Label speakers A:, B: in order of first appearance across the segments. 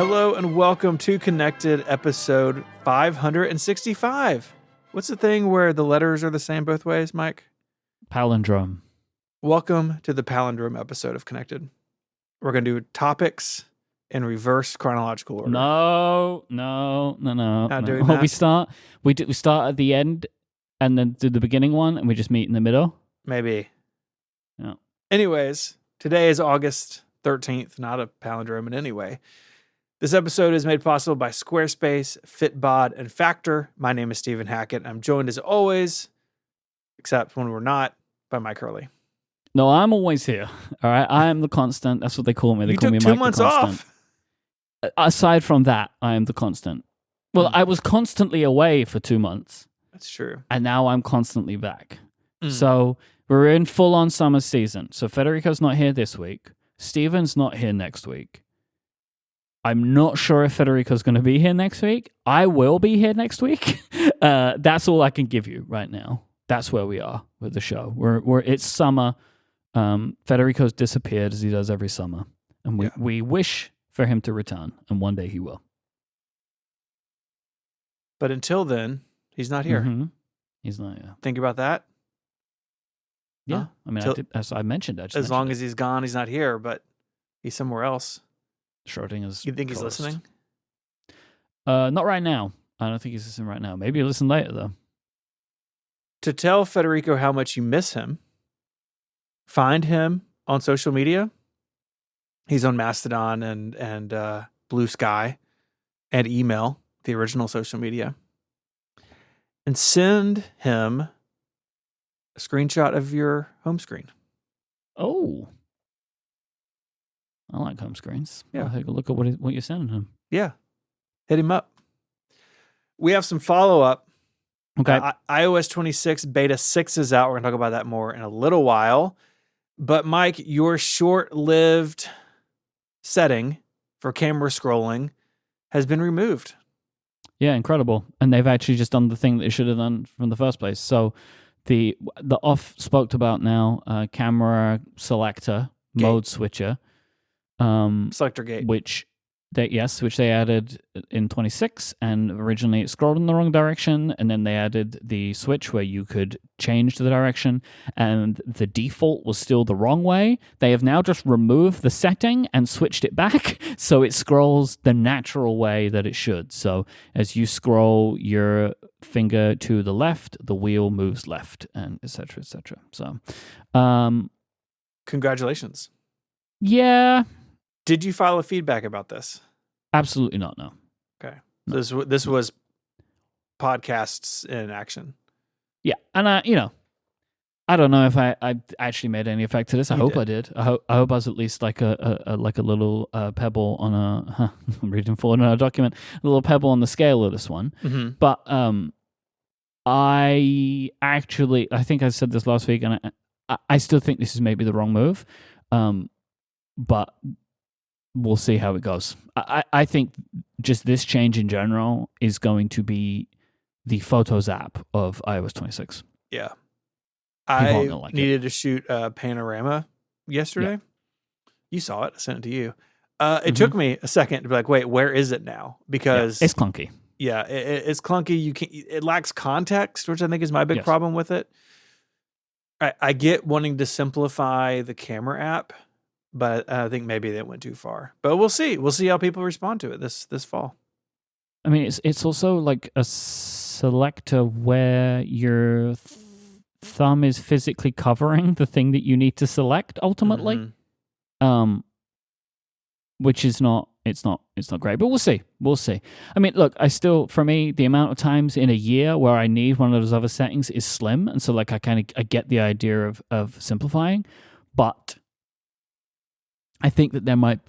A: Hello and welcome to Connected episode 565. What's the thing where the letters are the same both ways, Myke?
B: Palindrome.
A: Welcome to the palindrome episode of Connected. We're going to do topics in reverse chronological order.
B: No.
A: Not doing that?
B: We start at the end and then do the beginning one and we just meet in the middle.
A: Maybe.
B: Yeah.
A: Anyways, today is August 13th, not a palindrome in any way. This episode is made possible by Squarespace, Fitbod, and Factor. My name is Stephen Hackett. I'm joined as always, except when we're not, by Myke Hurley.
B: No, I'm always here. All right. I am the constant. That's what they call me. They call me
A: took
B: Myke
A: 2 months
B: the constant.
A: off.
B: Aside from that, I am the constant. Well, I was constantly away for 2 months.
A: That's true.
B: And now I'm constantly back. So we're in full-on summer season. So Federico's not here this week. Steven's not here next week. I'm not sure if Federico's going to be here next week. I will be here next week. That's all I can give you right now. That's where we are with the show. It's summer. Federico's disappeared as he does every summer. And we wish for him to return. And one day he will.
A: But until then, he's not here.
B: Mm-hmm. He's not here.
A: Think about that.
B: Yeah.
A: Huh?
B: I mean, as I mentioned.
A: As long as he's gone, he's not here, but he's somewhere else.
B: Schrodinger's.
A: You think he's listening?
B: Not right now. I don't think he's listening right now. Maybe he'll listen later, though.
A: To tell Federico how much you miss him, find him on social media. He's on Mastodon and Blue Sky and email, the original social media. And send him a screenshot of your home screen.
B: Oh. I like home screens.
A: Yeah.
B: I'll take a look at what you're sending him.
A: Yeah. Hit him up. We have some follow-up.
B: Okay.
A: iOS 26 Beta 6 is out. We're going to talk about that more in a little while. But Myke, your short-lived setting for camera scrolling has been removed.
B: Yeah, incredible. And they've actually just done the thing that they should have done from the first place. So the off spoke about now, camera selector,
A: Gate.
B: mode switcher.
A: Selector gate.
B: Which they added in 26, and originally it scrolled in the wrong direction, and then they added the switch where you could change the direction, and the default was still the wrong way. They have now just removed the setting and switched it back, so it scrolls the natural way that it should. So as you scroll your finger to the left, the wheel moves left, and etc., etc. So,
A: Congratulations.
B: Yeah.
A: Did you file a feedback about this?
B: Absolutely not, no.
A: Okay.
B: No.
A: This was podcasts in action.
B: Yeah, and I don't know if I actually made any effect to this. I hope I did. I hope I was at least like a little pebble on a. I'm reading forward on a document. A little pebble on the scale of this one.
A: Mm-hmm.
B: But I think I said this last week, and I still think this is maybe the wrong move. But we'll see how it goes. I think just this change in general is going to be the Photos app of iOS 26.
A: Yeah.
B: I
A: needed to shoot a panorama yesterday. Yeah. You saw it. I sent it to you. It took me a second to be like, wait, where is it now? Because
B: it's clunky.
A: Yeah, it's clunky. It lacks context, which I think is my big problem with it. I get wanting to simplify the camera app, but I think maybe they went too far. But we'll see. We'll see how people respond to it this fall.
B: I mean, it's also like a selector where your thumb is physically covering the thing that you need to select ultimately, which is not. It's not great, but we'll see. We'll see. I mean, look, for me, the amount of times in a year where I need one of those other settings is slim, and so like I get the idea of simplifying, but I think there might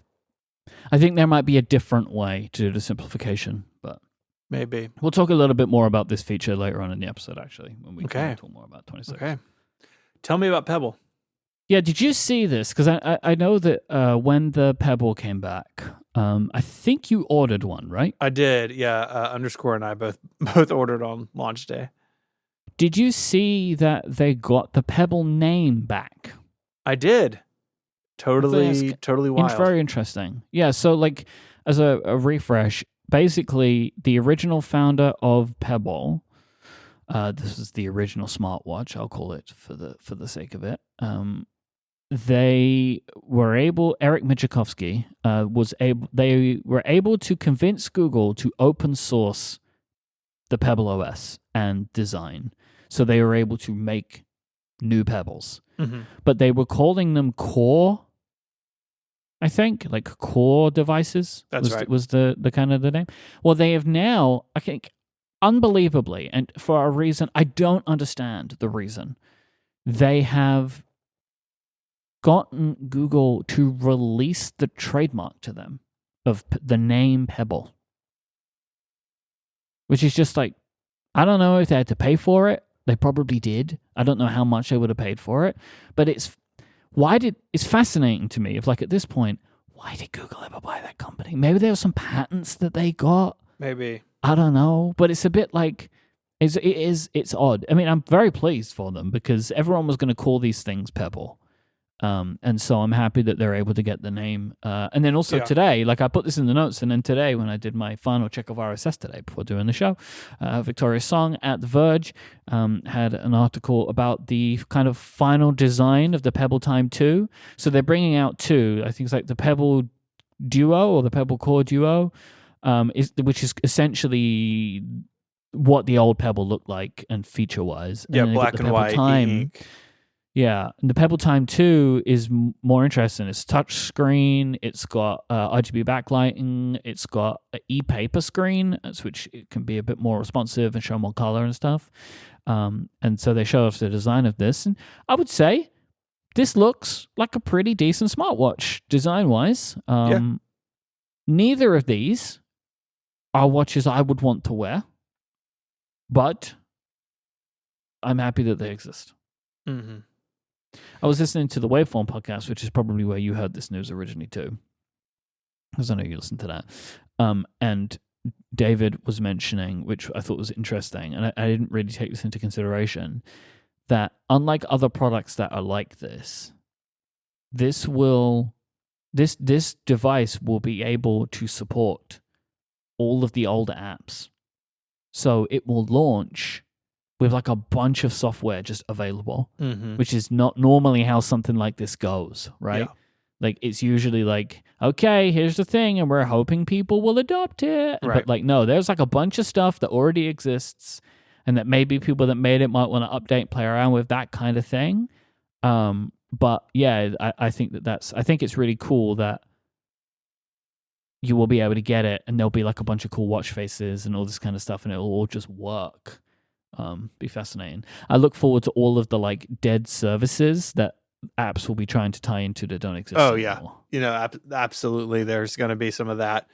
B: be a different way to do the simplification, but
A: maybe
B: we'll talk a little bit more about this feature later on in the episode. Actually, when we can talk more about 26.
A: Okay, tell me about Pebble.
B: Yeah, did you see this? Because I know that when the Pebble came back, I think you ordered one, right?
A: I did, yeah. Underscore and I both ordered on launch day.
B: Did you see that they got the Pebble name back?
A: I did. Totally wild.
B: It's very interesting. Yeah, so like as a refresh, basically the original founder of Pebble, this is the original smartwatch, I'll call it for the sake of it. They were able, Eric Michikowski they were able to convince Google to open source the Pebble OS and design. So they were able to make new Pebbles.
A: Mm-hmm.
B: But they were calling them Core, I think, like Core devices.
A: That's right.
B: Was the kind of the name. Well, they have now, I think, unbelievably, and for a reason, I don't understand the reason, they have gotten Google to release the trademark to them of the name Pebble. Which is just like, I don't know if they had to pay for it. They probably did. I don't know how much they would have paid for it. But it's fascinating to me. If like at this point, why did Google ever buy that company? Maybe there were some patents that they got.
A: Maybe.
B: I don't know. But it's a bit like, it's odd. I mean, I'm very pleased for them because everyone was going to call these things Pebble. And so I'm happy that they're able to get the name. And then also today, like I put this in the notes, and then today when I did my final check of RSS today before doing the show, Victoria Song at The Verge had an article about the kind of final design of the Pebble Time 2. So they're bringing out two. I think it's like the Pebble Duo or the Pebble Core Duo, which is essentially what the old Pebble looked like and feature-wise.
A: Yeah, black and white ink.
B: Yeah, and the Pebble Time 2 is more interesting. It's touch screen, it's got RGB backlighting, it's got an e-paper screen, which it can be a bit more responsive and show more color and stuff. And so they show us the design of this. And I would say this looks like a pretty decent smartwatch design-wise. Neither of these are watches I would want to wear, but I'm happy that they exist.
A: Mm-hmm.
B: I was listening to the Waveform podcast, which is probably where you heard this news originally too, because I know you listened to that. And David was mentioning, which I thought was interesting, and I didn't really take this into consideration, that unlike other products that are like this device will be able to support all of the older apps. So it will launch with like a bunch of software just available, which is not normally how something like this goes, right? Yeah. Like it's usually like, okay, here's the thing, and we're hoping people will adopt it. Right. But like, no, there's like a bunch of stuff that already exists, and that maybe people that made it might want to update, play around with that kind of thing. But yeah, I think I think it's really cool that you will be able to get it, and there'll be like a bunch of cool watch faces and all this kind of stuff, and it'll all just work. Be fascinating. I look forward to all of the like dead services that apps will be trying to tie into that don't exist anymore.
A: Yeah, absolutely. There's going to be some of that,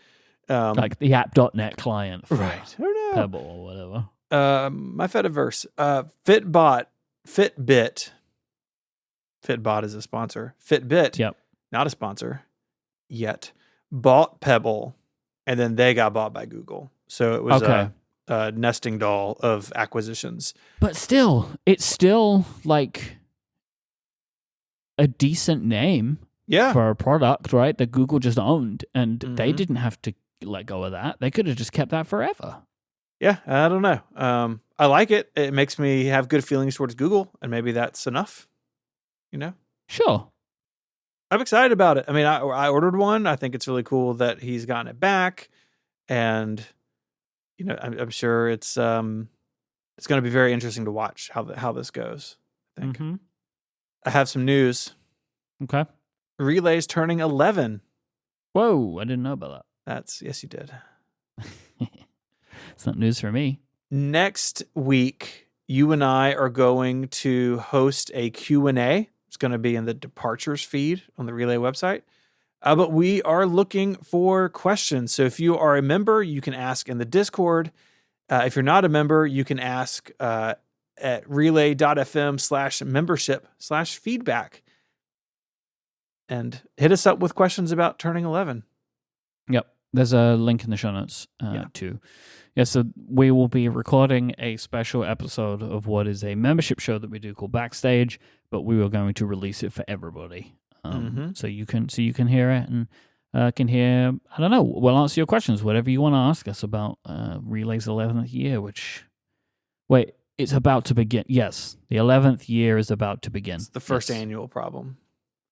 B: like the app.net client for
A: right.
B: Pebble or whatever.
A: My Fediverse, Fitbot is a sponsor. Fitbit,
B: yep,
A: not a sponsor yet. Bought Pebble, and then they got bought by Google. So it was a nesting doll of acquisitions.
B: But still, it's still like a decent name for a product, right? That Google just owned, and they didn't have to let go of that. They could have just kept that forever.
A: Yeah, I don't know. I like it. It makes me have good feelings towards Google, and maybe that's enough.
B: Sure.
A: I'm excited about it. I mean, I ordered one. I think it's really cool that he's gotten it back, and I'm sure it's going to be very interesting to watch how this goes. I think. Mm-hmm. I have some news.
B: Okay.
A: Relay's turning 11.
B: Whoa! I didn't know about
A: that. Yes, you did.
B: It's not news for me.
A: Next week, you and I are going to host a Q&A. It's going to be in the departures feed on the Relay website. But we are looking for questions. So if you are a member, you can ask in the Discord. If you're not a member, you can ask at relay.fm/membership/feedback. And hit us up with questions about turning 11.
B: Yep. There's a link in the show notes too. Yeah, so we will be recording a special episode of what is a membership show that we do called Backstage, but we are going to release it for everybody. So you can hear it, and can hear, I don't know, we'll answer your questions, whatever you want to ask us about Relay's 11th year, which, wait, it's about to begin. Yes, the 11th year is about to begin.
A: It's the first
B: Yes.
A: annual problem.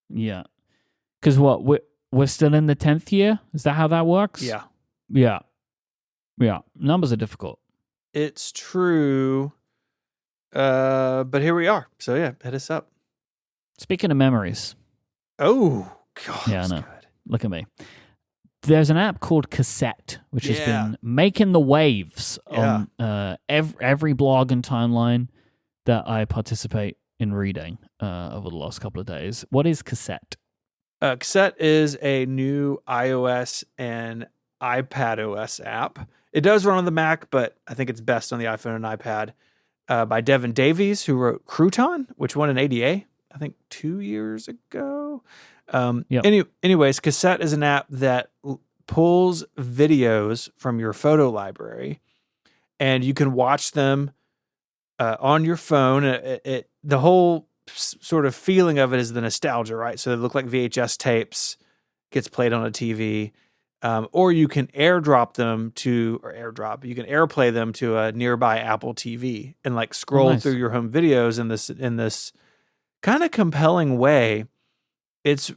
B: Yeah. Because what, we're still in the 10th year? Is that how that works?
A: Yeah.
B: Yeah. Yeah. Numbers are difficult.
A: It's true. But here we are. So yeah, hit us up.
B: Speaking of memories.
A: Oh, God.
B: Yeah, I know.
A: Good.
B: Look at me. There's an app called Cassette, which has been making the waves on every blog and timeline that I participate in reading over the last couple of days. What is Cassette?
A: Cassette is a new iOS and iPadOS app. It does run on the Mac, but I think it's best on the iPhone and iPad. By Devin Davies, who wrote Crouton, which won an ADA, I think 2 years ago. Anyways, Cassette is an app that pulls videos from your photo library, and you can watch them on your phone. The whole sort of feeling of it is the nostalgia, right? So they look like VHS tapes, gets played on a TV, or you can AirDrop them you can AirPlay them to a nearby Apple TV and like scroll through your home videos in this kind of compelling way. It's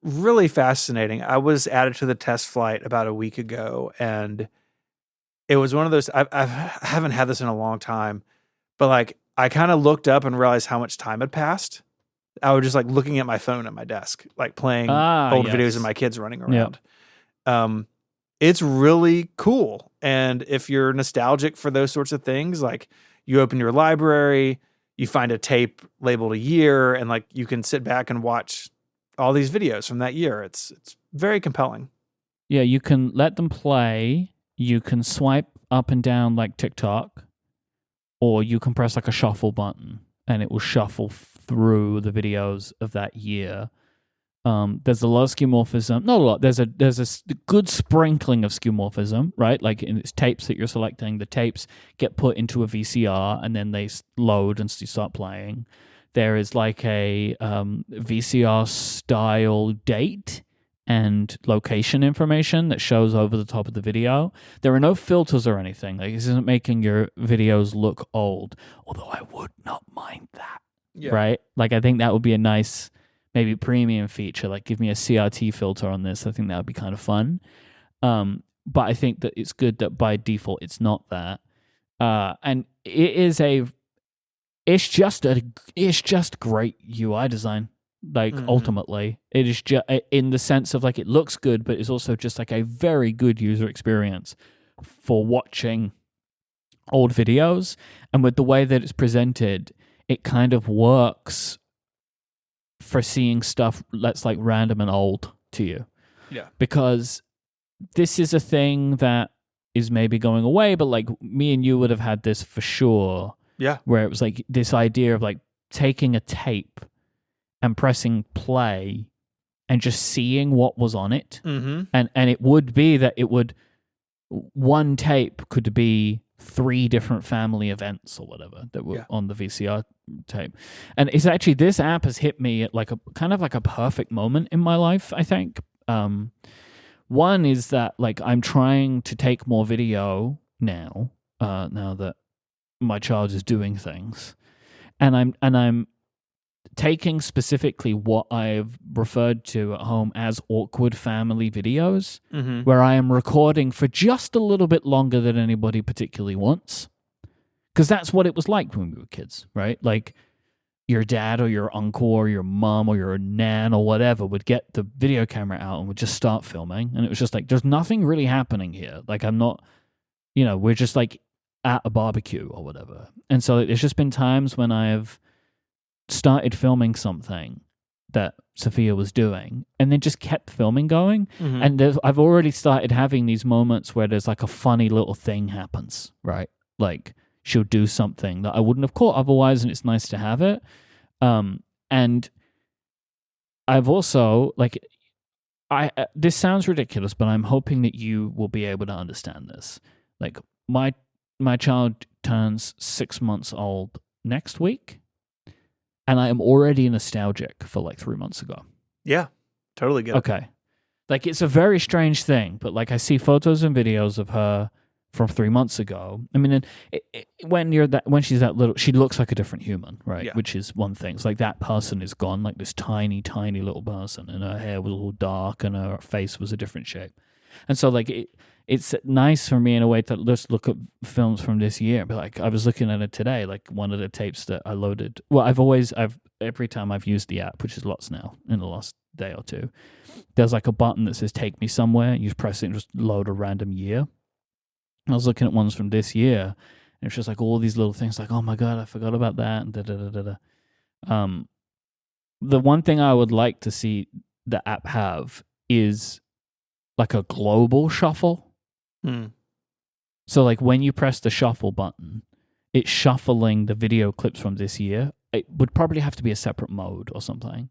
A: really fascinating. I was added to the test flight about a week ago, and it was one of those, I haven't had this in a long time, but like I kind of looked up and realized how much time had passed. I was just like looking at my phone at my desk, like playing old videos of my kids running around. It's really cool. And if you're nostalgic for those sorts of things, like you open your library, you find a tape labeled a year, and like you can sit back and watch all these videos from that year. It's very compelling.
B: Yeah, you can let them play. You can swipe up and down like TikTok, or you can press like a shuffle button and it will shuffle through the videos of that year. There's a lot of skeuomorphism. Not a lot. There's a good sprinkling of skeuomorphism, right? Like in its tapes that you're selecting, the tapes get put into a VCR and then they load and start playing. There is like a VCR style date and location information that shows over the top of the video. There are no filters or anything. Like this isn't making your videos look old, although I would not mind that. Yeah. Right? Like I think that would be a nice maybe premium feature, like give me a CRT filter on this. I think that would be kind of fun. But I think that it's good that by default it's not that. And it's just great UI design. Like ultimately, it is just in the sense of like it looks good, but it's also just like a very good user experience for watching old videos. And with the way that it's presented, it kind of works for seeing stuff that's like random and old to you. Yeah. Because this is a thing that is maybe going away, but like me and you would have had this for sure. Yeah. Where it was like this idea of like taking a tape and pressing play and just seeing what was on it. Mm-hmm. And it would be that one tape could be 3 different family events or whatever that were on the VCR tape. And it's actually, this app has hit me at like a kind of like a perfect moment in my life, I think. One is that like I'm trying to take more video now that my child is doing things. And I'm taking specifically what I've referred to at home as awkward family videos, where I am recording for just a little bit longer than anybody particularly wants. Because that's what it was like when we were kids, right? Like your dad or your uncle or your mom or your nan or whatever would get the video camera out and would just start filming. And it was just like, there's nothing really happening here. Like I'm not, we're just like at a barbecue or whatever. And so there's just been times when I've started filming something that Sophia was doing and then just kept filming going. And I've already started having these moments where there's like a funny little thing happens, right? Like she'll do something that I wouldn't have caught otherwise, and it's nice to have it. And I've also like, this sounds ridiculous, but I'm hoping that you will be able to understand this. Like my child turns 6 months old next week. And I am already nostalgic for like 3 months ago.
A: Yeah, totally get it.
B: Okay. Like, it's a very strange thing, but like I see photos and videos of her from 3 months ago. I mean, when she's that little, she looks like a different human, right?
A: Yeah.
B: Which is one thing. It's like that person is gone, like this tiny, tiny little person, and her hair was all dark, and her face was a different shape. And so, like, it's nice for me in a way to just look at films from this year. But like, I was looking at it today, like one of the tapes that I loaded. Well, every time I've used the app, which is lots now in the last day or two, there's like a button that says "Take me somewhere." You just press it and just load a random year. I was looking at ones from this year, and it's just like all these little things, like, oh my god, I forgot about that, and da da da da da. The one thing I would like to see the app have is like a global shuffle. So like when you press the shuffle button, it's shuffling the video clips from this year. It would probably have to be a separate mode or something.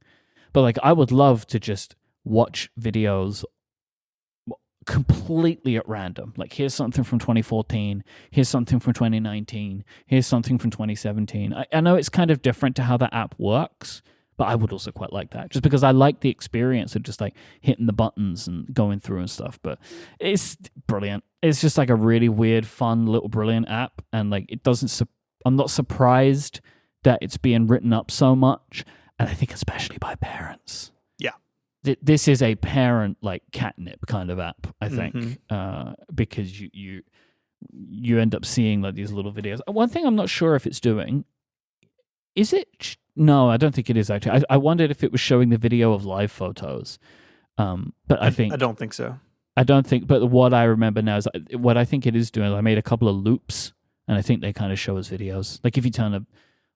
B: But like I would love to just watch videos completely at random. Like, here's something from 2014, here's something from 2019, here's something from 2017. I know it's kind of different to how the app works, but I would also quite like that, just because I like the experience of just like hitting the buttons and going through and stuff. But it's brilliant. It's just like a really weird, fun, little brilliant app. And like, it doesn't, I'm not surprised that it's being written up so much. And I think especially by parents.
A: Yeah.
B: This is a parent like catnip kind of app, I think, because you end up seeing like these little videos. One thing I'm not sure if it's doing, is it? No, I don't think it is actually. I wondered if it was showing the video of live photos, but I don't think so. I don't think. But what I remember now is what I think it is doing. I made a couple of loops, and I think they kind of show us videos. Like if you turn a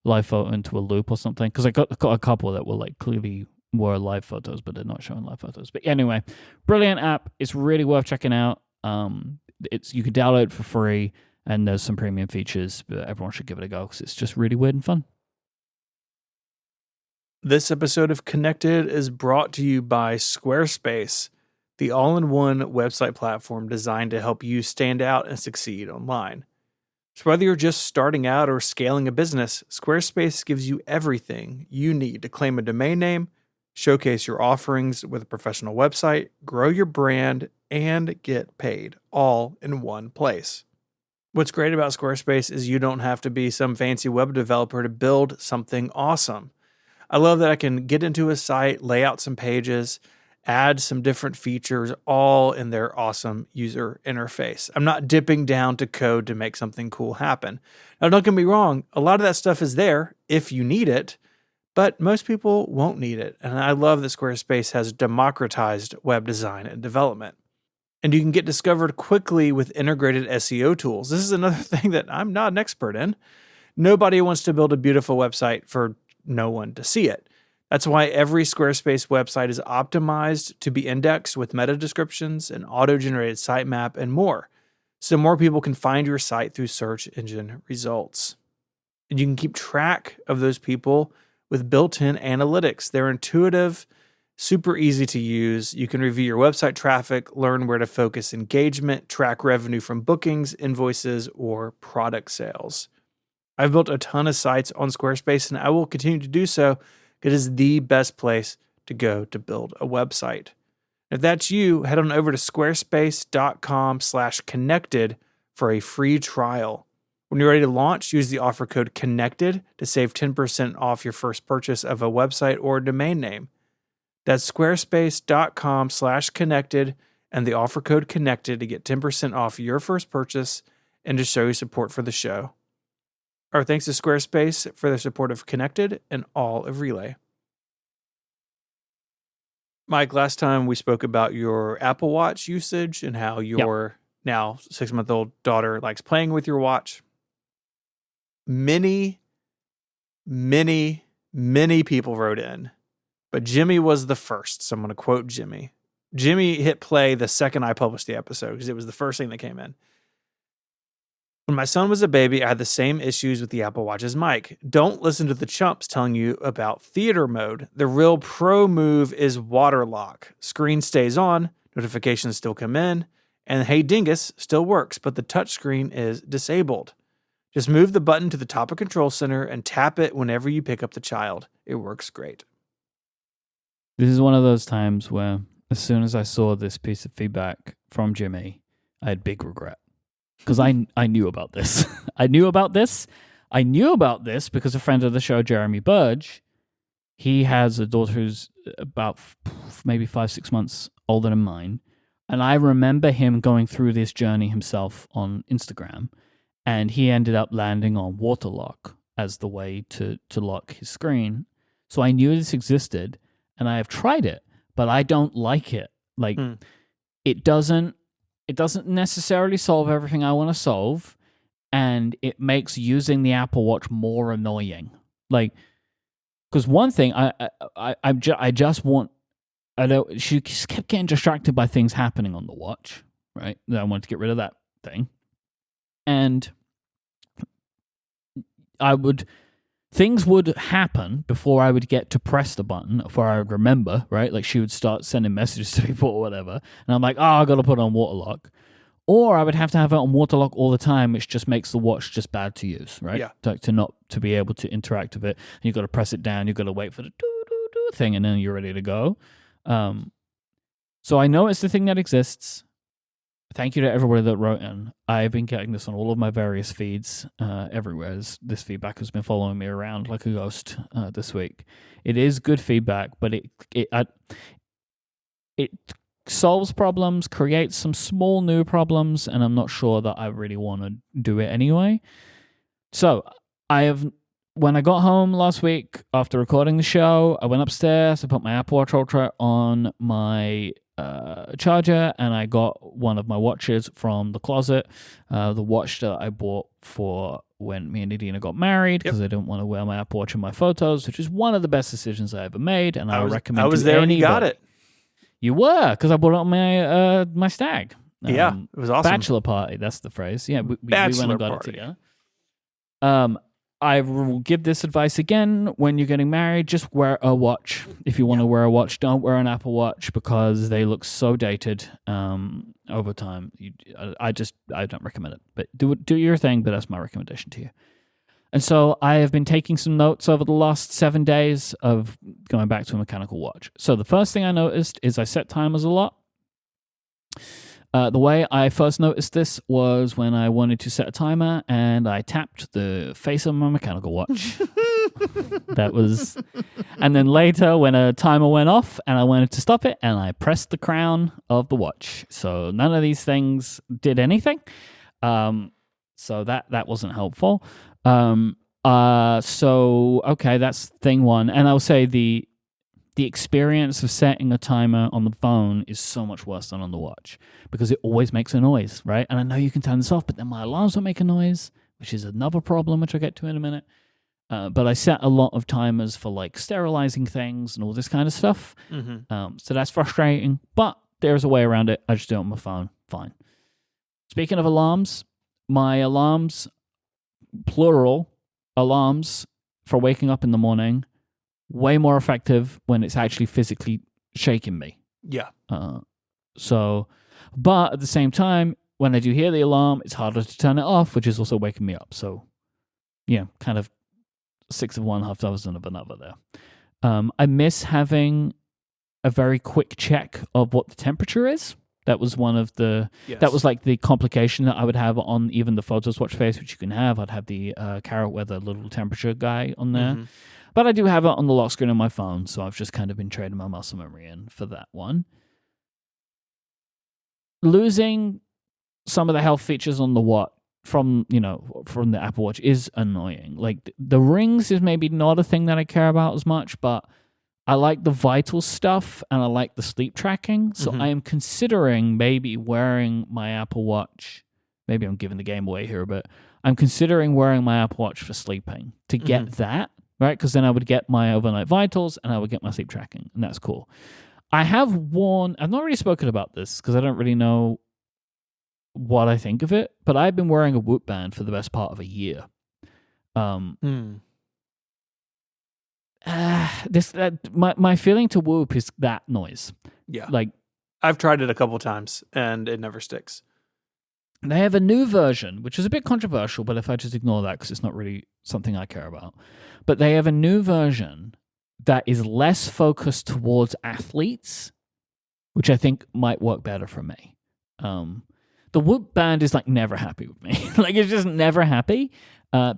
B: live photo into a loop or something, because I got a couple that were like clearly were live photos, but they're not showing live photos. But anyway, brilliant app. It's really worth checking out. You can download it for free, and there's some premium features, but everyone should give it a go because it's just really weird and fun.
A: This episode of Connected is brought to you by Squarespace, the all-in-one website platform designed to help you stand out and succeed online. So whether you're just starting out or scaling a business, Squarespace gives you everything you need to claim a domain name, showcase your offerings with a professional website, grow your brand, and get paid, all in one place. What's great about Squarespace is you don't have to be some fancy web developer to build something awesome. I love that I can get into a site, lay out some pages, add some different features, all in their awesome user interface. I'm not dipping down to code to make something cool happen. Now, don't get me wrong, a lot of that stuff is there if you need it, but most people won't need it. And I love that Squarespace has democratized web design and development. And you can get discovered quickly with integrated SEO tools. This is another thing that I'm not an expert in. Nobody wants to build a beautiful website for no one to see it. That's why every Squarespace website is optimized to be indexed with meta descriptions, an auto-generated sitemap, and more, so more people can find your site through search engine results. And you can keep track of those people with built-in analytics. They're intuitive, super easy to use. You can review your website traffic, learn where to focus engagement, track revenue from bookings, invoices, or product sales. I've built a ton of sites on Squarespace, and I will continue to do so. It is the best place to go to build a website. If that's you, head on over to squarespace.com/connected for a free trial. When you're ready to launch, use the offer code CONNECTED to save 10% off your first purchase of a website or domain name. That's squarespace.com/connected and the offer code CONNECTED to get 10% off your first purchase and to show your support for the show. Our thanks to Squarespace for their support of Connected and all of Relay. Myke, last time we spoke about your Apple Watch usage and how your now 6-month-old daughter likes playing with your watch. Many people wrote in, but Jimmy was the first. So I'm going to quote Jimmy. Jimmy hit play the second I published the episode because it was the first thing that came in. When my son was a baby, I had the same issues with the Apple Watch as Myke. Don't listen to the chumps telling you about theater mode. The real pro move is water lock. Screen stays on, notifications still come in, and Hey Dingus still works, but the touchscreen is disabled. Just move the button to the top of Control Center and tap it whenever you pick up the child. It works great.
B: This is one of those times where as soon as I saw this piece of feedback from Jimmy, I had big regret. Because I knew about this. I knew about this because a friend of the show, Jeremy Burge, he has a daughter who's about maybe 5-6 months older than mine. And I remember him going through this journey himself on Instagram. And he ended up landing on Waterlock as the way to lock his screen. So I knew this existed, and I have tried it, but I don't like it. Like, it doesn't necessarily solve everything I want to solve, and it makes using the Apple Watch more annoying. Like, because one thing she just kept getting distracted by things happening on the watch, right? I wanted to get rid of that thing, and things would happen before I would get to press the button, before I would remember, right? Like, she would start sending messages to people or whatever, and I'm like, I got to put it on Waterlock. Or I would have to have it on Waterlock all the time, which just makes the watch just bad to use, right?
A: Yeah.
B: To be able to interact with it. And you've got to press it down, you've got to wait for the do thing, and then you're ready to go. So I know it's the thing that exists. Thank you to everybody that wrote in. I've been getting this on all of my various feeds everywhere. This feedback has been following me around like a ghost this week. It is good feedback, but it solves problems, creates some small new problems, and I'm not sure that I really want to do it anyway. So when I got home last week after recording the show, I went upstairs, I put my Apple Watch Ultra on my charger, and I got one of my watches from the closet, the watch that I bought for when me and Nadina got married, because I didn't want to wear my Apple Watch in my photos, which is one of the best decisions I ever made, and I recommend.
A: I was there when you got it.
B: You were, because I bought it on my my stag.
A: Yeah, it was awesome.
B: Bachelor party, that's the phrase. Yeah, we went and got it together. I will give this advice again: when you're getting married, just wear a watch. If you want to wear a watch, don't wear an Apple Watch, because they look so dated over time. I don't recommend it. But do your thing. But that's my recommendation to you. And so I have been taking some notes over the last 7 days of going back to a mechanical watch. So the first thing I noticed is I set timers a lot. The way I first noticed this was when I wanted to set a timer and I tapped the face of my mechanical watch. And then later when a timer went off and I wanted to stop it, and I pressed the crown of the watch. So none of these things did anything. So that wasn't helpful. So okay, that's thing one. And I'll say the experience of setting a timer on the phone is so much worse than on the watch, because it always makes a noise, right? And I know you can turn this off, but then my alarms don't make a noise, which is another problem, which I'll get to in a minute. But I set a lot of timers for like sterilizing things and all this kind of stuff. So that's frustrating, but there's a way around it. I just do it on my phone. Fine. Speaking of alarms, my alarms, plural alarms for waking up in the morning, way more effective when it's actually physically shaking me.
A: Yeah.
B: But at the same time, when I do hear the alarm, it's harder to turn it off, which is also waking me up. So, yeah, kind of 6 of one, half dozen of another there. I miss having a very quick check of what the temperature is. That was one of the. Yes. That was like the complication that I would have on even the Photos watch face, which you can have. I'd have the Carrot Weather little temperature guy on there, but I do have it on the lock screen on my phone, so I've just kind of been trading my muscle memory in for that one. Losing some of the health features on the watch from the Apple Watch is annoying. Like the rings is maybe not a thing that I care about as much, but I like the vital stuff and I like the sleep tracking. So I am considering maybe wearing my Apple Watch. Maybe I'm giving the game away here, but I'm considering wearing my Apple Watch for sleeping to get that, right? Because then I would get my overnight vitals and I would get my sleep tracking, and that's cool. I've not really spoken about this because I don't really know what I think of it, but I've been wearing a Whoop band for the best part of a year. My feeling to Whoop is that noise.
A: Yeah.
B: Like,
A: I've tried it a couple times and it never sticks.
B: They have a new version, which is a bit controversial, but if I just ignore that because it's not really something I care about. But they have a new version that is less focused towards athletes which I think might work better for me. The Whoop band is like never happy with me. Like it's just never happy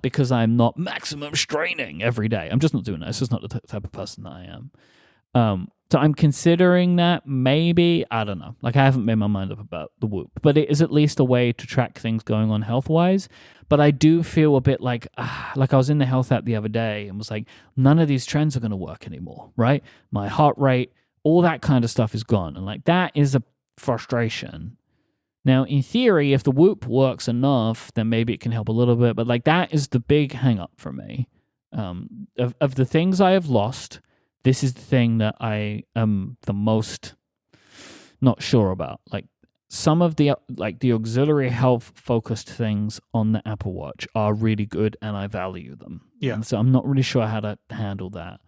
B: because I'm not maximum straining every day. I'm just not doing that. It's just not the type of person that I am. So I'm considering that maybe, I don't know. Like I haven't made my mind up about the Whoop, but it is at least a way to track things going on health-wise. But I do feel a bit like I was in the health app the other day and was like, none of these trends are going to work anymore, right? My heart rate, all that kind of stuff is gone. And like that is a frustration. Now, in theory, if the Whoop works enough, then maybe it can help a little bit. But like that is the big hang-up for me. Of the things I have lost, this is the thing that I am the most not sure about. Like some of the auxiliary health focused things on the Apple Watch are really good and I value them.
A: Yeah.
B: And so I'm not really sure how to handle that.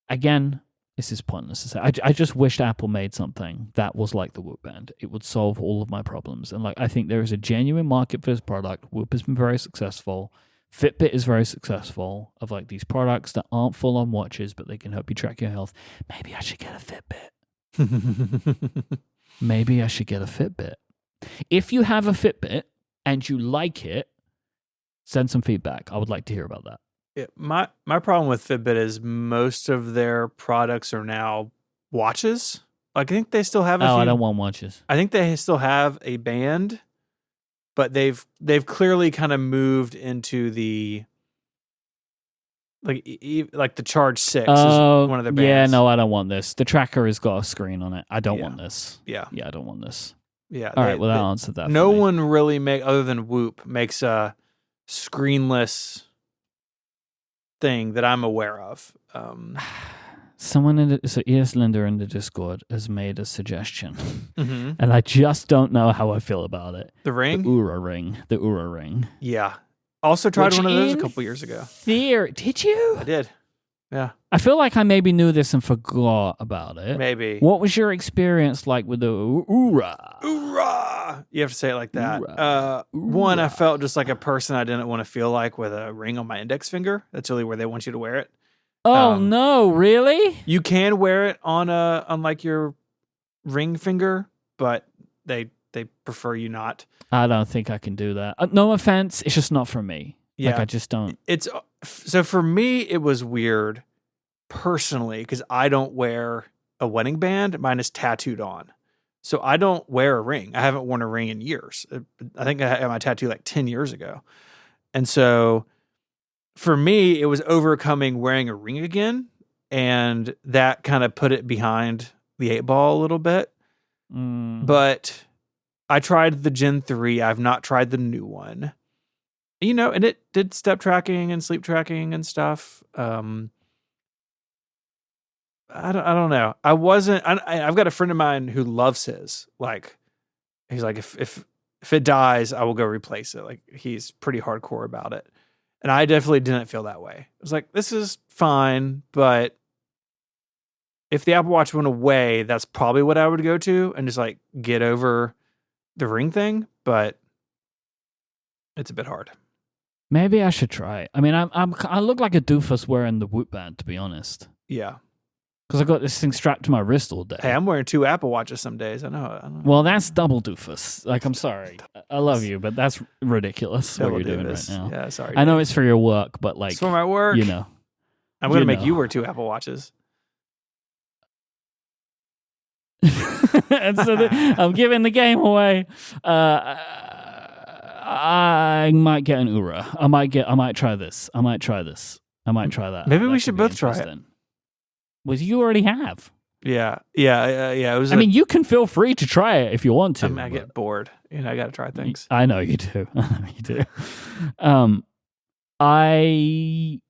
B: Again, this is pointless to say. I just wished Apple made something that was like the Whoop band. It would solve all of my problems. And like I think there is a genuine market for this product. Whoop has been very successful. Fitbit is very successful of like these products that aren't full on watches, but they can help you track your health. Maybe I should get a Fitbit. Maybe I should get a Fitbit. If you have a Fitbit and you like it, send some feedback. I would like to hear about that.
A: Yeah, my problem with Fitbit is most of their products are now watches. Like I think they still have a few.
B: I don't want watches.
A: I think they still have a band, but they've clearly kind of moved into the like the Charge 6 is one of their bands.
B: Yeah, no, I don't want this. The tracker has got a screen on it. I don't want this.
A: Yeah.
B: Yeah, I don't want this.
A: Yeah.
B: All right, well, that answered that.
A: No one really other than Whoop makes a screenless thing that I'm aware of.
B: Someone so ES Linda in the Discord has made a suggestion,
A: mm-hmm.
B: and I just don't know how I feel about it.
A: The ring?
B: The Oura ring.
A: Yeah. Also tried one of those a couple years ago.
B: Did you?
A: I did. Yeah.
B: I feel like I maybe knew this and forgot about it.
A: Maybe.
B: What was your experience like with the Oura?
A: Oura! You have to say it like that.
B: Oura.
A: One, I felt just like a person I didn't want to feel like with a ring on my index finger. That's really where they want you to wear it.
B: Oh no, really?
A: You can wear it on like your ring finger, but they prefer you not.
B: I don't think I can do that. No offense, it's just not for me.
A: Yeah.
B: Like I just don't.
A: It's so for me it was weird personally because I don't wear a wedding band. Mine is tattooed on. So I don't wear a ring. I haven't worn a ring in years. I think I had my tattoo like 10 years ago. And so for me, it was overcoming wearing a ring again. And that kind of put it behind the 8-ball a little bit. But I tried the Gen 3. I've not tried the new one. And it did step tracking and sleep tracking and stuff. I don't know. I've got a friend of mine who loves his. Like, he's like, if it dies, I will go replace it. Like, he's pretty hardcore about it. And I definitely didn't feel that way. I was like, this is fine, but if the Apple Watch went away, that's probably what I would go to and just like get over the ring thing. But it's a bit hard.
B: Maybe I should try it. I mean, I look like a doofus wearing the Whoop band, to be honest.
A: Yeah.
B: Because I got this thing strapped to my wrist all day.
A: Hey, I'm wearing 2 Apple Watches some days. I know.
B: Well, that's double doofus. Like, I'm sorry. I love you, but that's ridiculous what you're doing right now.
A: Yeah, sorry.
B: I know it's for your work, but like...
A: It's for my work. I'm going to make you wear 2 Apple Watches.
B: And so I'm giving the game away. I might get an Oura. I might try this. I might try that.
A: Maybe we should both try it.
B: Well, you already have.
A: Yeah. It was.
B: You can feel free to try it if you want to.
A: I get bored. I got to try things.
B: I know you do. I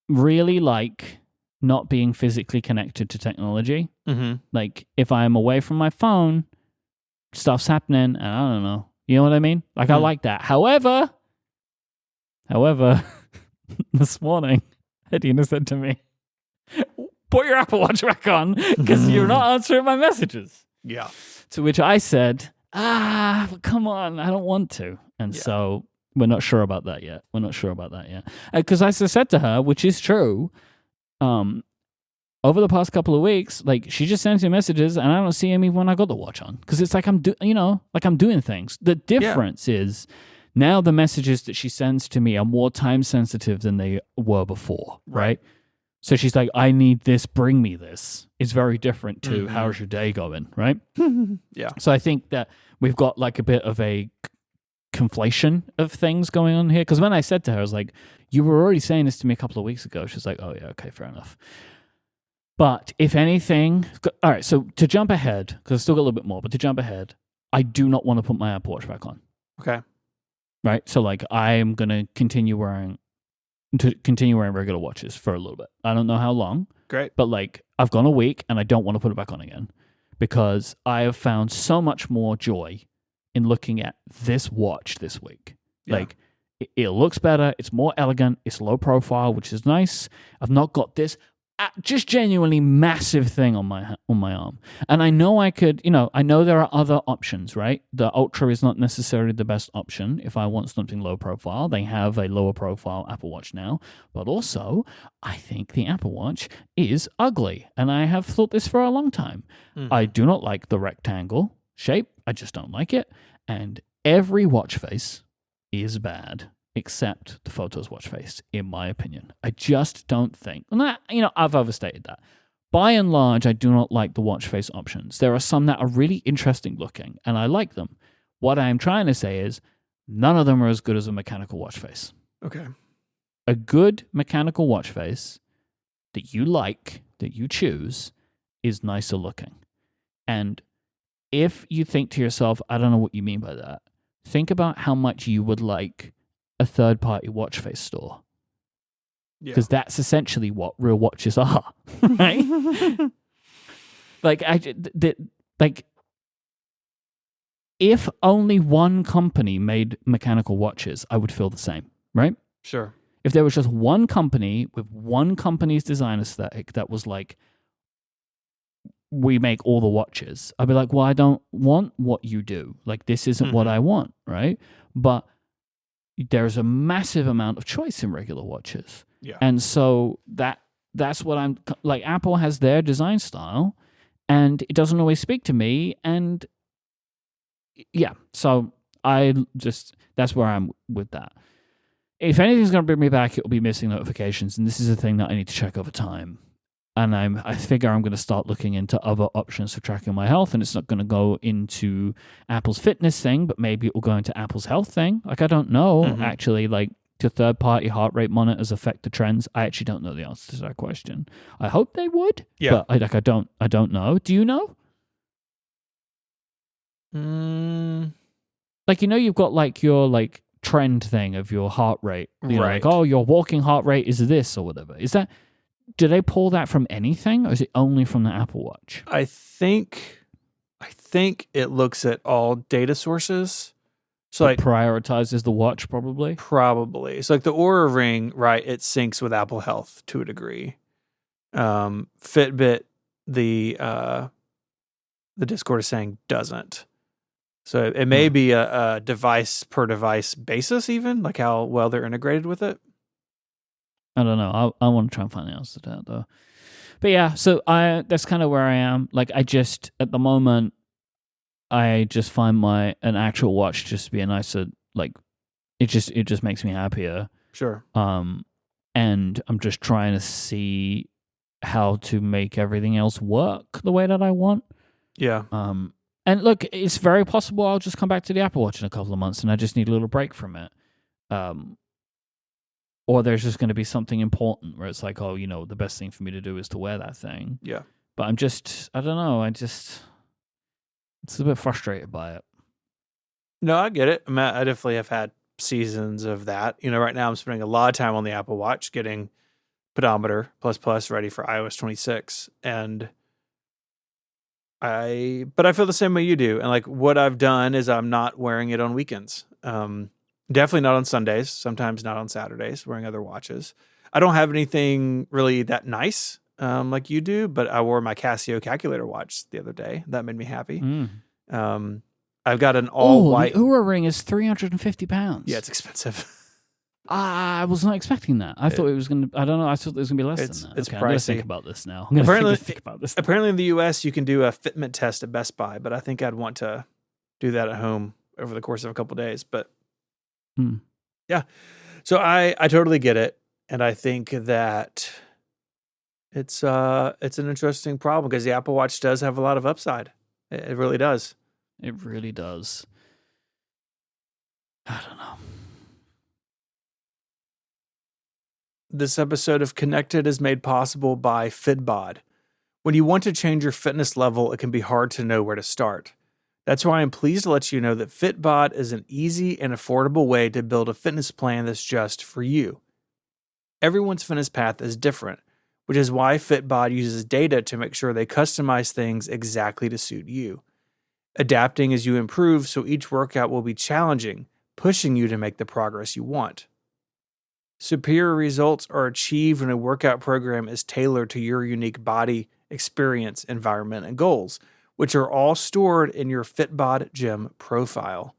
B: really like not being physically connected to technology.
A: Mm-hmm.
B: Like, if I'm away from my phone, stuff's happening, and I don't know. You know what I mean? Like, I like that. However, this morning, Edina said to me, put your Apple Watch back on because you're not answering my messages.
A: Yeah.
B: To which I said, come on, I don't want to. And so we're not sure about that yet. Because as I said to her, which is true, over the past couple of weeks, like she just sends me messages and I don't see him even when I got the watch on because it's like I'm doing things. The difference is now the messages that she sends to me are more time sensitive than they were before, right? So she's like, I need this, bring me this. It's very different to how's your day going, right?
A: Yeah.
B: So I think that we've got like a bit of a conflation of things going on here. Because when I said to her, I was like, you were already saying this to me a couple of weeks ago. She's like, oh, yeah, okay, fair enough. But if anything, all right, so to jump ahead, because I still got a little bit more, but to jump ahead, I do not want to put my Apple Watch back on.
A: Okay.
B: Right? So like I am going to continue wearing regular watches for a little bit. I don't know how long.
A: Great.
B: But like I've gone a week and I don't want to put it back on again because I have found so much more joy in looking at this watch this week.
A: Yeah.
B: Like it looks better. It's more elegant. It's low profile, which is nice. I've not got this just genuinely massive thing on my arm. And I know I could, I know there are other options, right? The Ultra is not necessarily the best option if I want something low profile. They have a lower profile Apple Watch now. But also, I think the Apple Watch is ugly. And I have thought this for a long time. I do not like the rectangle shape. I just don't like it. And every watch face is bad. Except the Photos watch face, in my opinion. I just don't think, I've overstated that. By and large, I do not like the watch face options. There are some that are really interesting looking, and I like them. What I am trying to say is, none of them are as good as a mechanical watch face.
A: Okay.
B: A good mechanical watch face that you like, that you choose, is nicer looking. And if you think to yourself, I don't know what you mean by that, think about how much you would like a third-party watch face store. Because that's essentially what real watches are, right? If only one company made mechanical watches, I would feel the same, right?
A: Sure.
B: If there was just one company with one company's design aesthetic that was like, we make all the watches, I'd be like, well, I don't want what you do. Like, this isn't what I want, right? But there's a massive amount of choice in regular watches.
A: Yeah.
B: And so that's what I'm like. Apple has their design style and it doesn't always speak to me. And yeah, so that's where I'm with that. If anything's going to bring me back, it'll be missing notifications. And this is a thing that I need to check over time. And I figure I'm going to start looking into other options for tracking my health. And it's not going to go into Apple's fitness thing, but maybe it will go into Apple's health thing. Like, I don't know, actually, like, do third-party heart rate monitors affect the trends? I actually don't know the answer to that question. I hope they would, but I don't know. Do you know? Like, you've got, like, your, like, trend thing of your heart rate. Like, oh, your walking heart rate is this or whatever. Is that... Do they pull that from anything, or is it only from the Apple Watch?
A: I think it looks at all data sources. So
B: it prioritizes the watch, probably?
A: Probably. So like the Oura Ring, right, it syncs with Apple Health to a degree. Fitbit, the Discord is saying doesn't. So it may be a device per device basis even, like how well they're integrated with it.
B: I don't know. I want to try and find the answer to that, though. But yeah, so that's kind of where I am. Like, at the moment, I just find an actual watch just to be a nicer, like, it just makes me happier.
A: Sure.
B: And I'm just trying to see how to make everything else work the way that I want.
A: Yeah.
B: And look, it's very possible I'll just come back to the Apple Watch in a couple of months and I just need a little break from it. Or there's just going to be something important where it's like, oh, the best thing for me to do is to wear that thing.
A: Yeah.
B: But I don't know. It's a bit frustrated by it.
A: No, I get it. I definitely have had seasons of that. Right now I'm spending a lot of time on the Apple Watch getting pedometer plus ready for iOS 26. And I feel the same way you do. And like what I've done is I'm not wearing it on weekends. Definitely not on Sundays, sometimes not on Saturdays, wearing other watches. I don't have anything really that nice like you do, but I wore my Casio calculator watch the other day. That made me happy. I've got an all-white...
B: the Oura Ring is £350.
A: Yeah, it's expensive.
B: I was not expecting that. I thought it was going to. I don't know. I thought it was going to be less than that.
A: It's
B: Okay, I'm going to
A: pricey.
B: think about this now. I'm going to think about this.
A: Apparently, in the U.S., you can do a fitment test at Best Buy, but I think I'd want to do that at home over the course of a couple of days. But yeah, so I totally get it, and I think that it's an interesting problem because the Apple Watch does have a lot of upside. It really does.
B: It really does. I don't know.
A: This episode of Connected is made possible by Fitbod. When you want to change your fitness level, it can be hard to know where to start. That's why I'm pleased to let you know that Fitbod is an easy and affordable way to build a fitness plan that's just for you. Everyone's fitness path is different, which is why Fitbod uses data to make sure they customize things exactly to suit you, adapting as you improve so each workout will be challenging, pushing you to make the progress you want. Superior results are achieved when a workout program is tailored to your unique body, experience, environment, and goals, which are all stored in your Fitbod gym profile.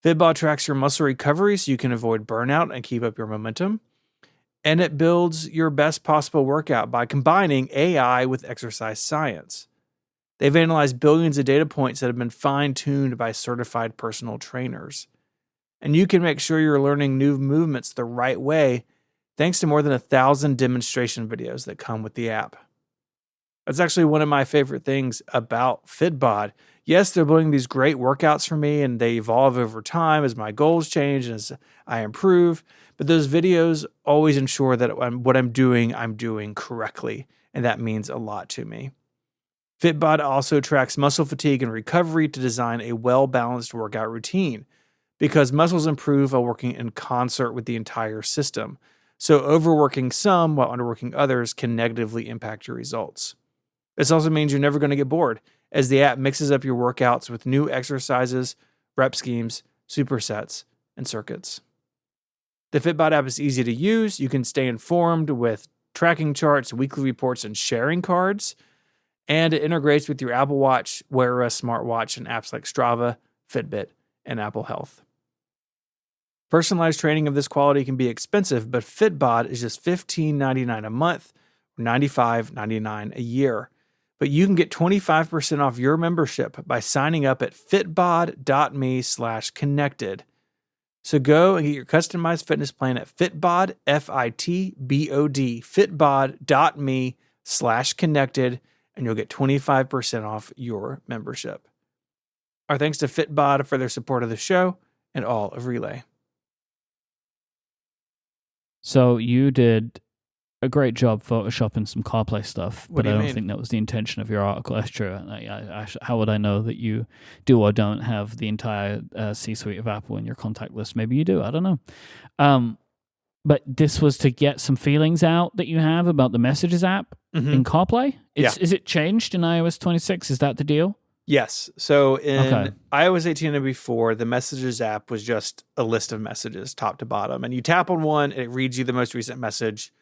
A: Fitbod tracks your muscle recovery so you can avoid burnout and keep up your momentum. And it builds your best possible workout by combining AI with exercise science. They've analyzed billions of data points that have been fine-tuned by certified personal trainers. And you can make sure you're learning new movements the right way thanks to more than 1,000 demonstration videos that come with the app. That's actually one of my favorite things about Fitbod. Yes, they're building these great workouts for me and they evolve over time as my goals change and as I improve. But those videos always ensure that what I'm doing correctly. And that means a lot to me. Fitbod also tracks muscle fatigue and recovery to design a well-balanced workout routine, because muscles improve while working in concert with the entire system. So overworking some while underworking others can negatively impact your results. This also means you're never going to get bored, as the app mixes up your workouts with new exercises, rep schemes, supersets, and circuits. The Fitbod app is easy to use. You can stay informed with tracking charts, weekly reports, and sharing cards. And it integrates with your Apple Watch, Wear OS smartwatch, and apps like Strava, Fitbit, and Apple Health. Personalized training of this quality can be expensive, but Fitbod is just $15.99 a month, or $95.99 a year. But you can get 25% off your membership by signing up at fitbod.me/connected. So go and get your customized fitness plan at Fitbod, Fitbod, fitbod.me/connected, and you'll get 25% off your membership. Our thanks to Fitbod for their support of the show and all of Relay.
B: So you did a great job photoshopping some CarPlay stuff, but I don't think that was the intention of your article. That's true. How would I know that you do or don't have the entire C-suite of Apple in your contact list? Maybe you do. I don't know. But this was to get some feelings out that you have about the Messages app in CarPlay? Is it changed in iOS 26? Is that the deal?
A: Yes. So in iOS 18 and before, the Messages app was just a list of messages top to bottom. And you tap on one, it reads you the most recent message,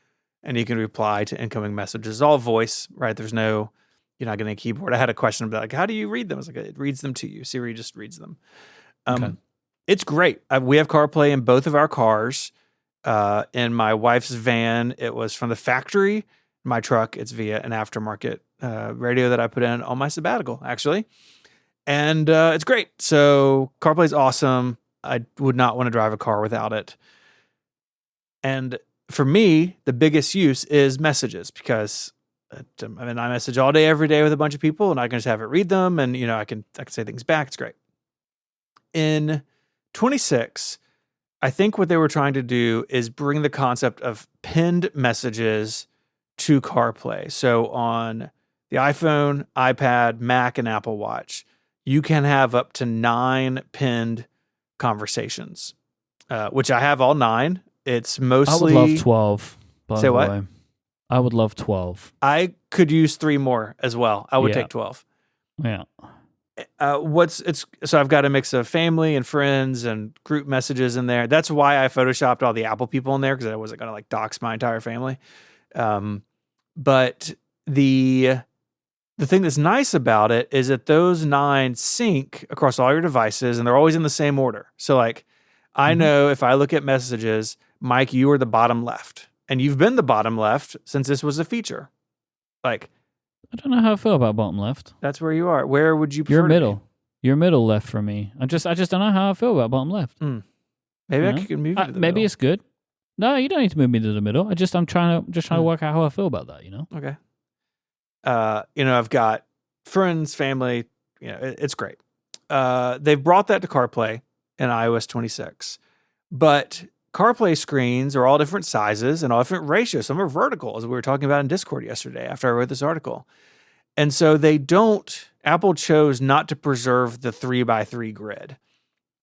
A: and you can reply to incoming messages. All voice, right? There's no, you're not getting a keyboard. I had a question about, like, how do you read them? I was like, it reads them to you. Siri just reads them. It's great. We have CarPlay in both of our cars. In my wife's van, it was from the factory. My truck, it's via an aftermarket radio that I put in on my sabbatical, actually. And it's great. So CarPlay is awesome. I would not want to drive a car without it. And for me, the biggest use is messages, because I message all day, every day with a bunch of people, and I can just have it read them, and I can say things back. It's great. In 26, I think what they were trying to do is bring the concept of pinned messages to CarPlay. So on the iPhone, iPad, Mac, and Apple Watch, you can have up to 9 pinned conversations, which I have all 9. It's mostly...
B: I would love 12, by
A: Say
B: the
A: what?
B: way. I would love 12.
A: I could use 3 more as well. I would take 12.
B: Yeah.
A: So I've got a mix of family and friends and group messages in there. That's why I photoshopped all the Apple people in there, because I wasn't going to dox my entire family. But the thing that's nice about it is that those 9 sync across all your devices, and they're always in the same order. So I know if I look at messages, Myke, you are the bottom left. And you've been the bottom left since this was a feature. Like,
B: I don't know how I feel about bottom left.
A: that's where you are. Where would you prefer
B: You're
A: to
B: middle.
A: be?
B: You're middle left for me. I just don't know how I feel about bottom left.
A: Maybe I could move you to the
B: maybe
A: middle.
B: it's good. No, you don't need to move me to the middle. I'm trying to work out how I feel about that, you know?
A: Okay. I've got friends, family, it's great. They've brought that to CarPlay in iOS 26. But CarPlay screens are all different sizes and all different ratios. Some are vertical, as we were talking about in Discord yesterday after I wrote this article. And so Apple chose not to preserve the 3x3 grid.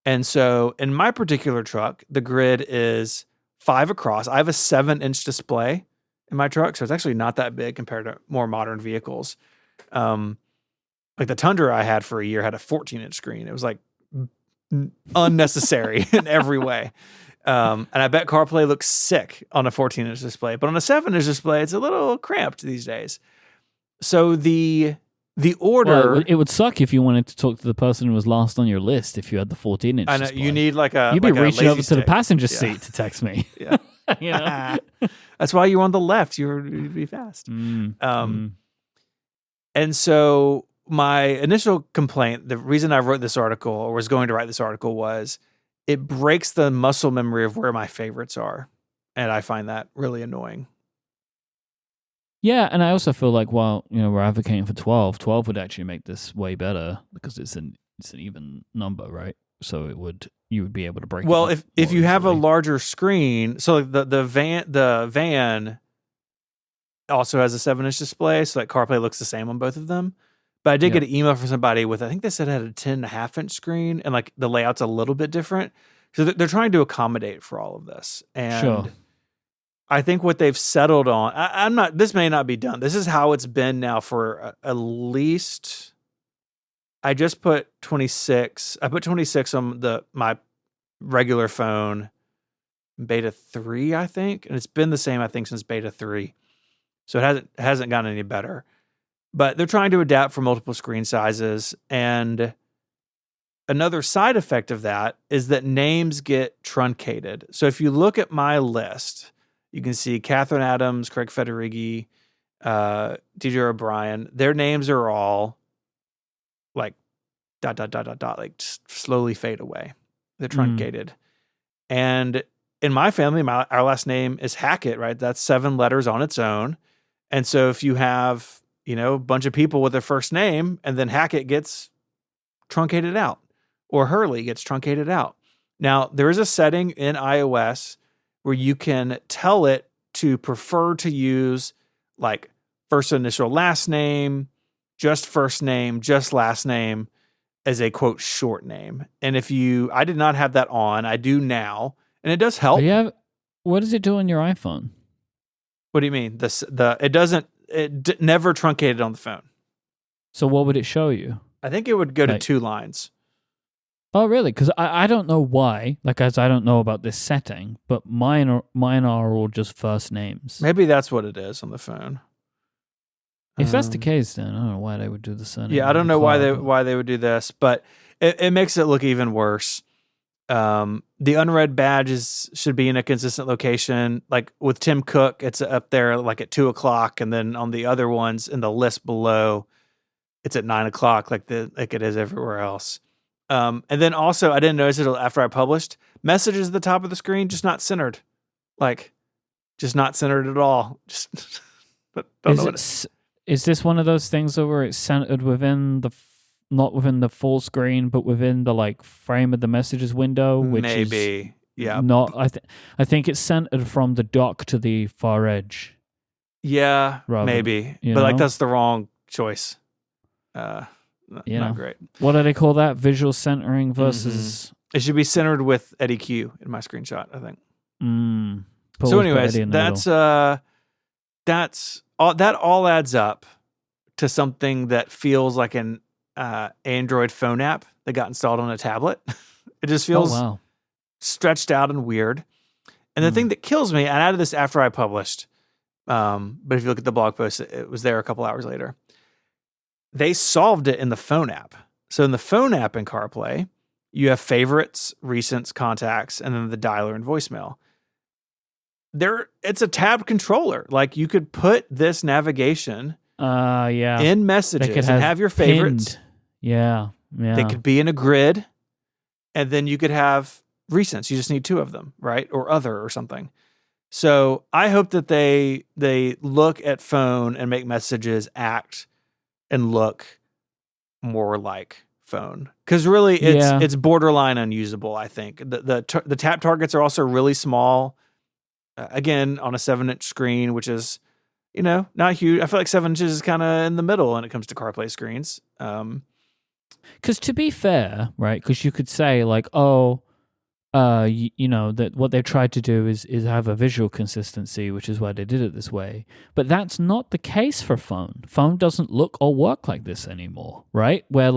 A: And so in my particular truck, the grid is 5 across. I have a 7-inch display in my truck, so it's actually not that big compared to more modern vehicles. Like the Tundra I had for a year had a 14-inch screen. It was like unnecessary in every way. And I bet CarPlay looks sick on a 14-inch display, but on a 7-inch display, it's a little cramped these days. So the order...
B: Well, it would suck if you wanted to talk to the person who was last on your list if you had the 14-inch
A: I know,
B: display.
A: you need like a...
B: You'd be reaching over to the
A: stick.
B: passenger seat to text me.
A: Yeah.
B: You know?
A: That's why you're on the left. You'd be fast. And so my initial complaint, the reason I wrote this article or was going to write this article was it breaks the muscle memory of where my favorites are. And I find that really annoying.
B: Yeah, and I also feel like while we're advocating for 12 would actually make this way better because it's an even number, right? So you would be able to break.
A: Well,
B: it
A: if you have a
B: easily.
A: larger screen, so the van also has a 7-inch display, so that CarPlay looks the same on both of them. But I did get an email from somebody with, I think they said it had a 10.5-inch screen, and like the layout's a little bit different. So they're trying to accommodate for all of this. And
B: Sure.
A: I think what they've settled on, this may not be done. This is how it's been now for at least, I just put 26. I put 26 on my regular phone, beta 3, I think. And it's been the same, I think, since beta 3. So it hasn't gotten any better. But they're trying to adapt for multiple screen sizes. And another side effect of that is that names get truncated. So if you look at my list, you can see Catherine Adams, Craig Federighi, DJ O'Brien. Their names are all like ... like just slowly fade away. They're truncated. And in my family, our last name is Hackett, right? That's 7 letters on its own. And so if you have, a bunch of people with their first name and then Hackett gets truncated out or Hurley gets truncated out. Now, there is a setting in iOS where you can tell it to prefer to use like first initial last name, just first name, just last name as a quote short name. And I did not have that on, I do now, and it does help.
B: What does it do on your iPhone?
A: What do you mean? It never truncated on the phone.
B: So what would it show you?
A: I think it would go to 2 lines.
B: Oh, really? Because I don't know why. As I don't know about this setting, but mine are all just first names.
A: Maybe that's what it is on the phone.
B: If that's the case, then I don't know why they would do the surname.
A: Yeah, I don't know why they would do this, but it makes it look even worse. The unread badges should be in a consistent location. Like with Tim Cook, it's up there like at 2:00, and then on the other ones in the list below, it's at 9:00, like it is everywhere else. And then also, I didn't notice it after I published. Messages at the top of the screen, just not centered. Just not centered at all. Just don't know
B: is this one of those things where it's centered within not within the full screen, but within the frame of the messages window? Which
A: maybe, yeah.
B: Not. I think it's centered from the dock to the far edge.
A: Yeah, maybe, but that's the wrong choice. Not great.
B: What do they call that? Visual centering versus...
A: It should be centered with Eddie Q in my screenshot, I think.
B: So
A: anyways, that's all adds up to something that feels like an Android phone app that got installed on a tablet. It just feels stretched out and weird. And the thing that kills me, and I added this after I published, but if you look at the blog post, it was there a couple hours later. They solved it in the phone app. So in the phone app in CarPlay, you have favorites, recents, contacts, and then the dialer and voicemail. it's a tab controller. Like you could put this navigation in messages and have your favorites.
B: Pinned. Yeah.
A: They could be in a grid, and then you could have recents. You just need 2 of them, right? Or other or something. So I hope that they look at phone and make messages act and look more like phone, because really it's borderline unusable. I think the tap targets are also really small. Again, on a 7-inch screen, which is not huge. I feel like 7 inches is kind of in the middle when it comes to CarPlay screens.
B: Because to be fair, right? Because you could say like, that what they've tried to do is have a visual consistency, which is why they did it this way. But that's not the case for phone. Phone doesn't look or work like this anymore, right? Where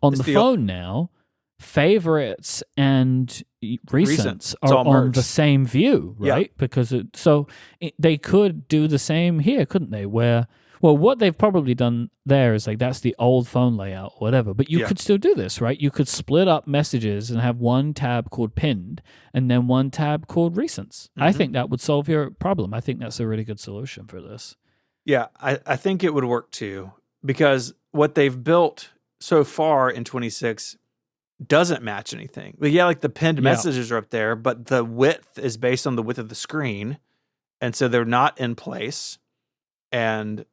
B: on the phone now, favorites and recents are on the same view, right? Yeah. Because they could do the same here, couldn't they? Where what they've probably done there is that's the old phone layout or whatever, but you could still do this, right? You could split up messages and have one tab called pinned and then one tab called recents. Mm-hmm. I think that would solve your problem. I think that's a really good solution for this.
A: Yeah, I think it would work too, because what they've built so far in 26 doesn't match anything. But the pinned messages are up there, but the width is based on the width of the screen, and so they're not in place, and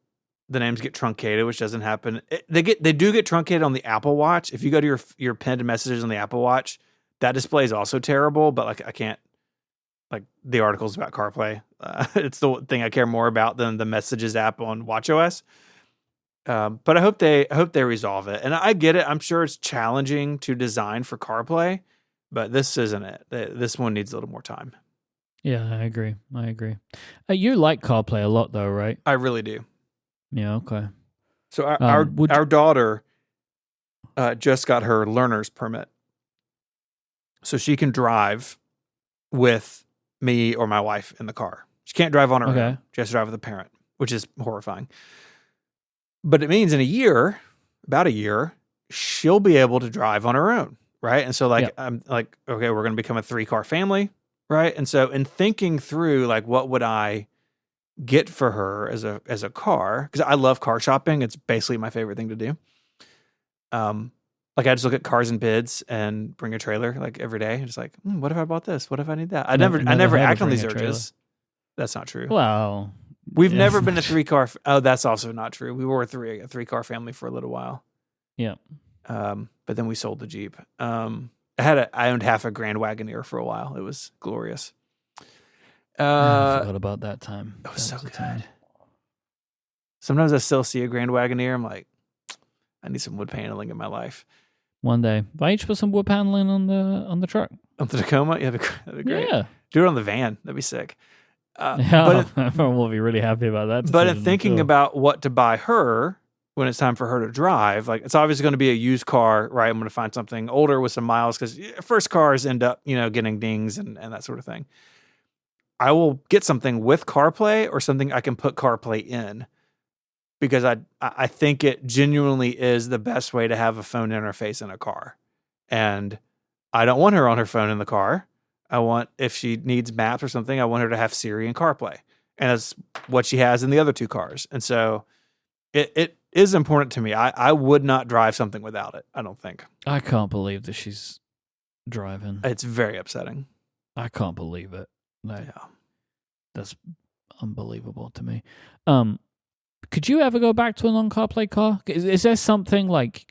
A: the names get truncated, which doesn't happen. They do get truncated on the Apple Watch. If you go to your pinned messages on the Apple Watch, that display is also terrible. But I can't the articles about CarPlay. It's the thing I care more about than the Messages app on watchOS. But I hope they resolve it. And I get it. I'm sure it's challenging to design for CarPlay, but this isn't it. This one needs a little more time.
B: Yeah, I agree. You like CarPlay a lot, though, right?
A: I really do.
B: Yeah, okay.
A: So our daughter just got her learner's permit. So she can drive with me or my wife in the car. She can't drive on her own. She has to drive with a parent, which is horrifying. But it means in about a year, she'll be able to drive on her own, right? And so I'm like, okay, we're going to become a 3-car family, right? And so in thinking through what would I get for her as a car, because I love car shopping. It's basically my favorite thing to do. I just look at cars and bids and bring a trailer every day. Just what if I bought this? What if I need that? I never act on these urges. That's not true.
B: Well,
A: we've never been a 3-car. Oh, that's also not true. We were a 3-car family for a little while.
B: Yeah.
A: But then we sold the Jeep. I owned half a Grand Wagoneer for a while. It was glorious.
B: I forgot about that time.
A: It was so good. Sometimes I still see a Grand Wagoneer. I'm like, I need some wood paneling in my life.
B: One day, why don't you put some wood paneling on the truck?
A: On the Tacoma? Yeah, that'd be great. Yeah. Do it on the van. That'd be sick.
B: Everyone will be really happy about that.
A: But in thinking about what to buy her when it's time for her to drive, it's obviously going to be a used car, right? I'm going to find something older with some miles, because first cars end up, getting dings and that sort of thing. I will get something with CarPlay or something I can put CarPlay in, because I think it genuinely is the best way to have a phone interface in a car. And I don't want her on her phone in the car. I want, if she needs maps or something, I want her to have Siri and CarPlay. And that's what she has in the other 2 cars. And so it is important to me. I would not drive something without it, I don't think.
B: I can't believe that she's driving.
A: It's very upsetting.
B: I can't believe it. That's unbelievable to me. Could you ever go back to a non-CarPlay car? Is there something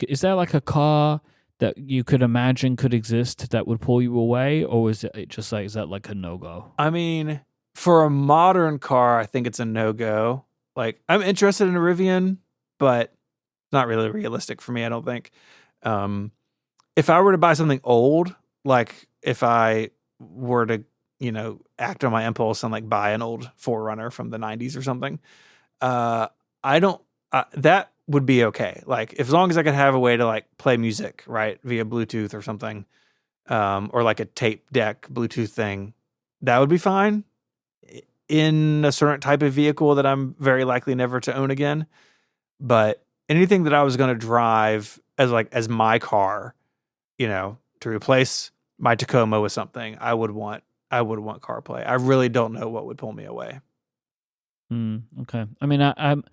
B: is there a car that you could imagine could exist that would pull you away, or is it just is that a no-go?
A: I mean, for a modern car, I think it's a no-go. I'm interested in a Rivian, but it's not really realistic for me, I don't think. If I were to buy something old, if I were to, act on my impulse and buy an old 4Runner from the 90s or something, that would be okay. As long as I could have a way to play music, right, via Bluetooth or something, or a tape deck Bluetooth thing, that would be fine in a certain type of vehicle that I'm very likely never to own again. But anything that I was going to drive as my car, to replace my Tacoma with something, I would want I would want CarPlay. I really don't know what would pull me away.
B: Okay. I mean, I'm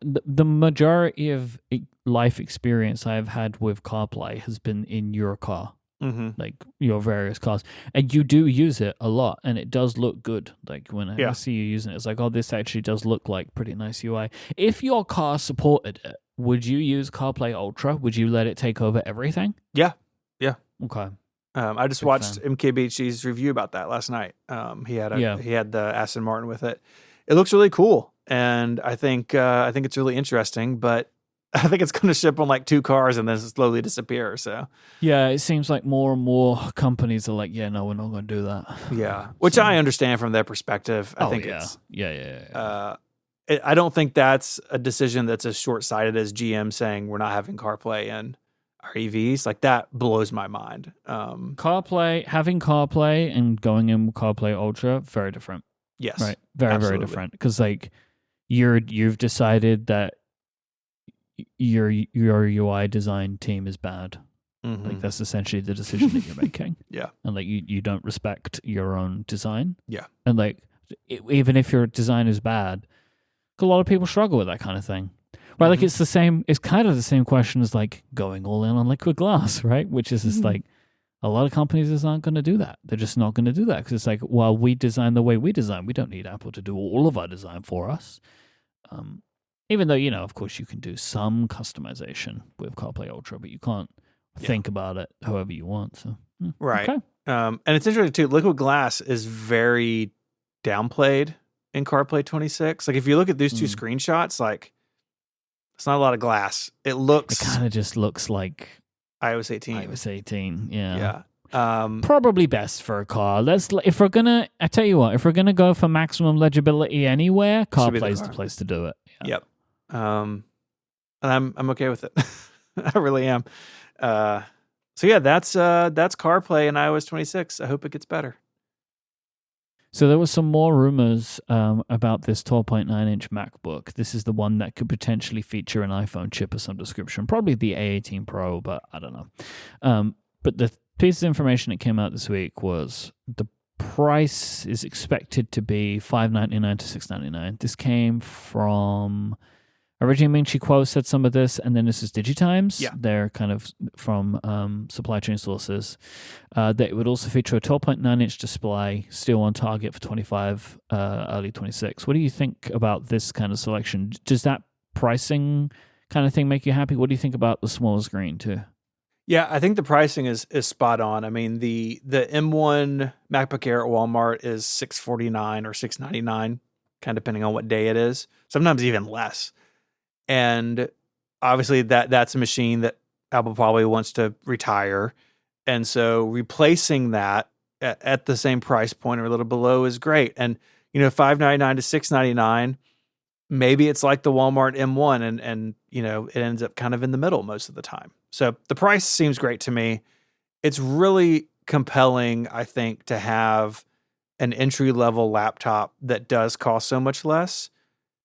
B: the majority of life experience I've had with CarPlay has been in your car, like your various cars, and you do use it a lot, and it does look good. Like when I see you using it, it's like, oh, this actually does look like pretty nice UI. If your car supported it, would you use CarPlay Ultra? Would you let it take over everything?
A: Yeah.
B: Okay.
A: I just watched MKBHD's review about that last night. He had the Aston Martin with it. It looks really cool, and I think it's really interesting. But I think it's going to ship on like 2 cars and then slowly disappear. So
B: yeah, it seems like more and more companies are like, yeah, no, we're not going to do that.
A: Yeah, which I understand from their perspective. I think it's I don't think that's a decision that's as short-sighted as GM saying we're not having CarPlay in our EVs. Like that blows my mind.
B: Having CarPlay and going in with CarPlay Ultra, very different.
A: Yes,
B: right, very different. Because like you've decided that your UI design team is bad. Like that's essentially the decision that you're making.
A: Yeah,
B: and like you don't respect your own design.
A: Yeah,
B: and like even if your design is bad, a lot of people struggle with that kind of thing. Right, like it's kind of the same question as like going all in on liquid glass, right? Which is just like a lot of companies just aren't going to do that. They're just not going to do that because it's like, well, we design the way we design. We don't need Apple to do all of our design for us. Even though, of course you can do some customization with CarPlay Ultra, but you can't think about it however you want. So
A: right.
B: Okay.
A: And it's interesting too. Liquid glass is very downplayed in CarPlay 26. Like if you look at these 2 screenshots, like it's not a lot of glass. It
B: kind of just looks like
A: iOS 18.
B: iOS 18, yeah.
A: Yeah.
B: Probably best for a car. If we're gonna go for maximum legibility anywhere, CarPlay's the place to do it. Yeah.
A: Yep. And I'm okay with it. I really am. So yeah, that's CarPlay in iOS 26. I hope it gets better.
B: So there was some more rumors about this 12.9-inch MacBook. This is the one that could potentially feature an iPhone chip of some description, probably the A18 Pro, but I don't know. But the piece of information that came out this week was the price is expected to be $599 to $699. This came from... Originally, Ming Chi Kuo said some of this, and then this is DigiTimes.
A: Yeah.
B: They're kind of from supply chain sources. That it would also feature a 12.9-inch display, still on target for 25, early 26. What do you think about this kind of selection? Does that pricing kind of thing make you happy? What do you think about the smaller screen too?
A: Yeah, I think the pricing is spot on. I mean, the M1 MacBook Air at Walmart is $649 or $699, kind of depending on what day it is. Sometimes even less. And obviously that's a machine that Apple probably wants to retire. And so replacing that at the same price point or a little below is great. And, $599 to $699, maybe it's like the Walmart M1 and it ends up kind of in the middle most of the time. So the price seems great to me. It's really compelling, I think, to have an entry-level laptop that does cost so much less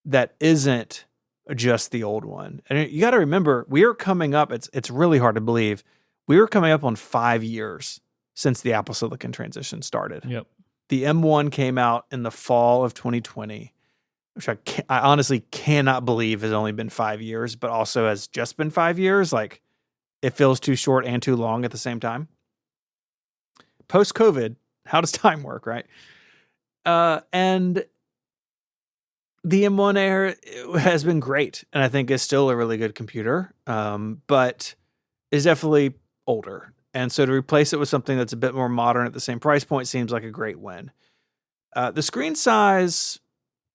A: that isn't just the old one. And you got to remember, we are coming up, it's really hard to believe, we were coming up on 5 years since the Apple Silicon transition started.
B: Yep.
A: The M1 came out in the fall of 2020, which I honestly cannot believe has only been 5 years, but also has just been 5 years. Like, it feels too short and too long at the same time. Post-COVID, how does time work, right? And the M1 Air has been great, and I think is still a really good computer, but is definitely older. And so to replace it with something that's a bit more modern at the same price point seems like a great win. The screen size,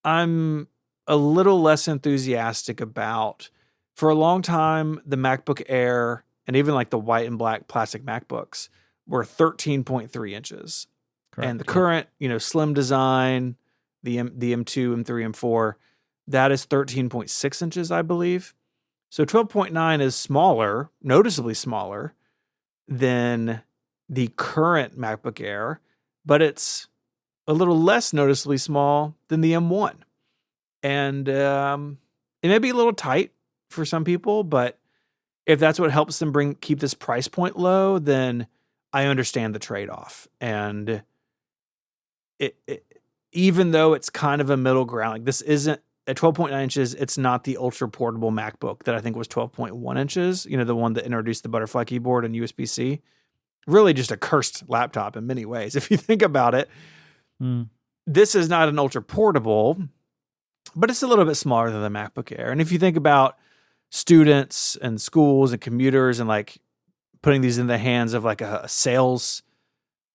A: I'm a little less enthusiastic about. For a long time, the MacBook Air, and even like the white and black plastic MacBooks, were 13.3 inches. Correct. And the current, slim design, the M2, M3, M4, that is 13.6 inches, I believe. So 12.9 is smaller, noticeably smaller than the current MacBook Air, but it's a little less noticeably small than the M1. And it may be a little tight for some people, but if that's what helps them keep this price point low, then I understand the trade-off. And even though it's kind of a middle ground, like this isn't at 12.9 inches. It's not the ultra portable MacBook that I think was 12.1 inches. You know, the one that introduced the butterfly keyboard and USB-C. Really just a cursed laptop in many ways. If you think about it, this is not an ultra portable, but it's a little bit smaller than the MacBook Air. And if you think about students and schools and commuters and like putting these in the hands of like a sales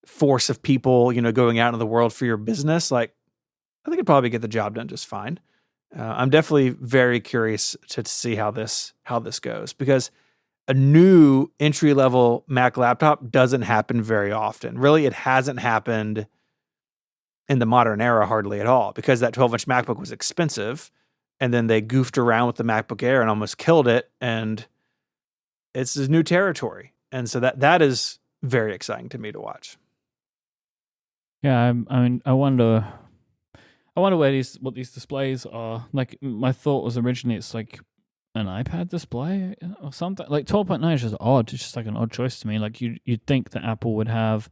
A: force of people, you know, going out into the world for your business, like I think it'd probably get the job done just fine. I'm definitely very curious to see how this goes, because a new entry-level Mac laptop doesn't happen very often. Really, it hasn't happened in the modern era hardly at all, because that 12-inch MacBook was expensive, and then they goofed around with the MacBook Air and almost killed it, and it's this new territory. And so that is very exciting to me to watch.
B: Yeah, I mean, I wonder what these displays are. Like, my thought was originally it's like an iPad display or something. Like 12.9 is just odd. It's just like an odd choice to me. Like you'd think that Apple would have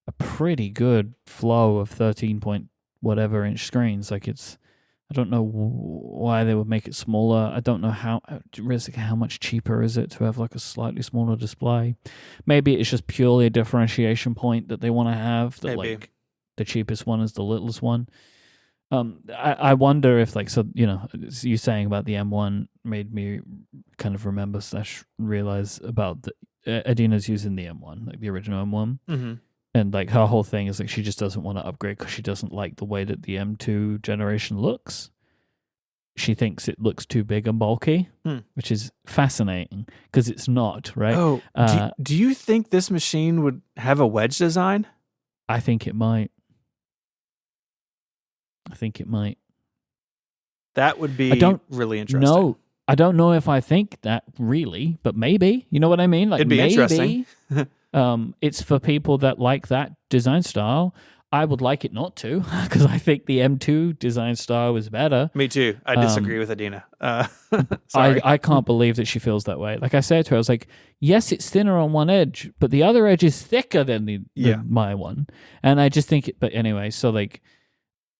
B: a pretty good flow of 13 point whatever inch screens. Like I don't know why they would make it smaller. I don't know how much cheaper is it to have like a slightly smaller display. Maybe it's just purely a differentiation point that they want to have, that
A: Maybe.
B: like the cheapest one is the littlest one. I wonder if, like, so, you know, you saying about the M1 made me kind of remember / realize about Adina's using the M1, like the original M1.
A: Mm-hmm.
B: And like her whole thing is like she just doesn't want to upgrade because she doesn't like the way that the M2 generation looks. She thinks it looks too big and bulky, which is fascinating because it's not, right?
A: Oh, do you think this machine would have a wedge design?
B: I think it might.
A: That would be really interesting.
B: No, I don't know if I think that really, but maybe. You know what I mean? Like,
A: it'd be
B: maybe,
A: interesting.
B: It's for people that like that design style. I would like it not to, because I think the M2 design style is better.
A: Me too. I disagree with Adina. Sorry.
B: I can't believe that she feels that way. Like I said to her, I was like, yes, it's thinner on one edge, but the other edge is thicker than my one. And I just think but anyway, so like,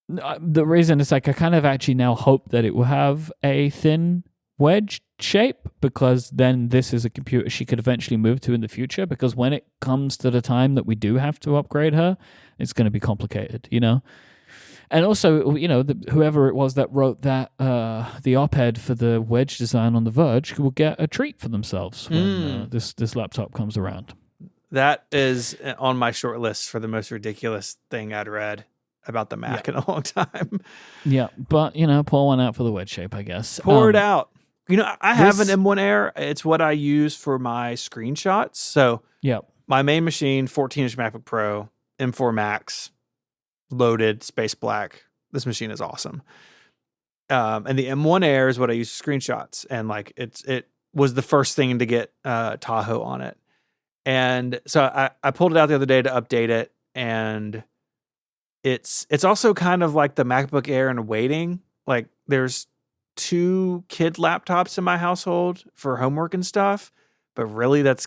B: the reason is like I kind of actually now hope that it will have a thin wedge shape, because then this is a computer she could eventually move to in the future, because when it comes to the time that we do have to upgrade her, it's going to be complicated, you know? And also, you know, whoever it was that wrote that the op-ed for the wedge design on The Verge will get a treat for themselves when this laptop comes around.
A: That is on my short list for the most ridiculous thing I'd read about the Mac in a long time.
B: Yeah, but, you know, pour one out for the wedge shape, I guess.
A: Pour it out. You know, I have an M1 Air. It's what I use for my screenshots. So my main machine, 14-inch MacBook Pro, M4 Max, loaded, space black. This machine is awesome. And the M1 Air is what I use for screenshots. And like it was the first thing to get Tahoe on it. And so I pulled it out the other day to update it, and it's also kind of like the MacBook Air in waiting. Like there's 2 kid laptops in my household for homework and stuff, but really this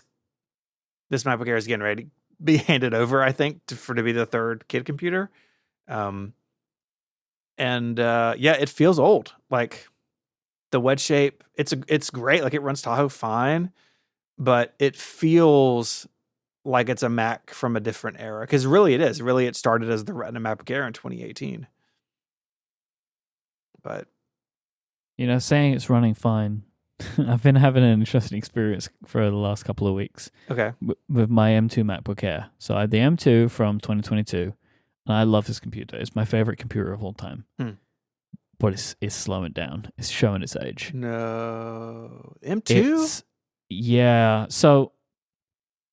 A: MacBook Air is getting ready to be handed over, I think, to be the 3rd kid computer. It feels old. Like the wedge shape, it's great. Like it runs Tahoe fine, but it feels like it's a Mac from a different era, because really it is. Really, it started as the Retina MacBook Air in 2018. But
B: you know, saying it's running fine, I've been having an interesting experience for the last couple of weeks.
A: Okay,
B: with my M2 MacBook Air. So I had the M2 from 2022, and I love this computer. It's my favorite computer of all time. But it's slowing down. It's showing its age.
A: No, M2.
B: Yeah. So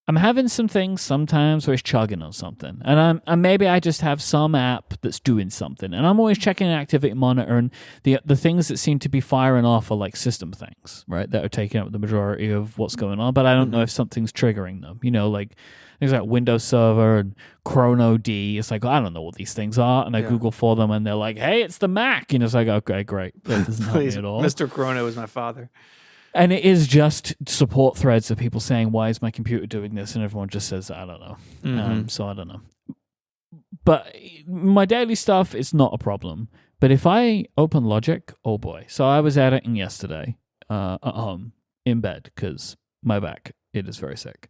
B: I'm having some things sometimes where it's chugging on something, and maybe I just have some app that's doing something, and I'm always checking an activity monitor, and the things that seem to be firing off are like system things, right, that are taking up the majority of what's going on, but I don't know if something's triggering them, you know, like things like Windows Server and Chrono D. It's like, I don't know what these things are, and I Google for them, and they're like, hey, it's the Mac, and it's like, okay, great, that doesn't help me at all.
A: Mr. Chrono is my father.
B: And it is just support threads of people saying, why is my computer doing this? And everyone just says, I don't know. So I don't know. but my daily stuff is not a problem. But if I open Logic, oh boy. So I was editing yesterday at home in bed because my back, it is very sick.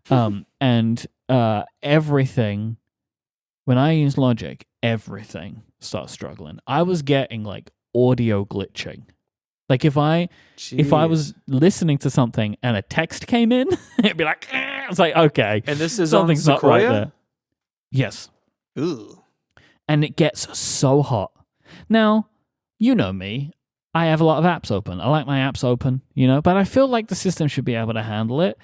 B: And everything, when I use Logic, everything starts struggling. I was getting like audio glitching. Like if I was listening to something and a text came in, it'd be like, it's like, okay.
A: And this is
B: something's
A: on
B: not right
A: Sequoia?
B: there. Yes.
A: Ooh.
B: And it gets so hot. Now, you know me. I have a lot of apps open. I like my apps open, but I feel like the system should be able to handle it.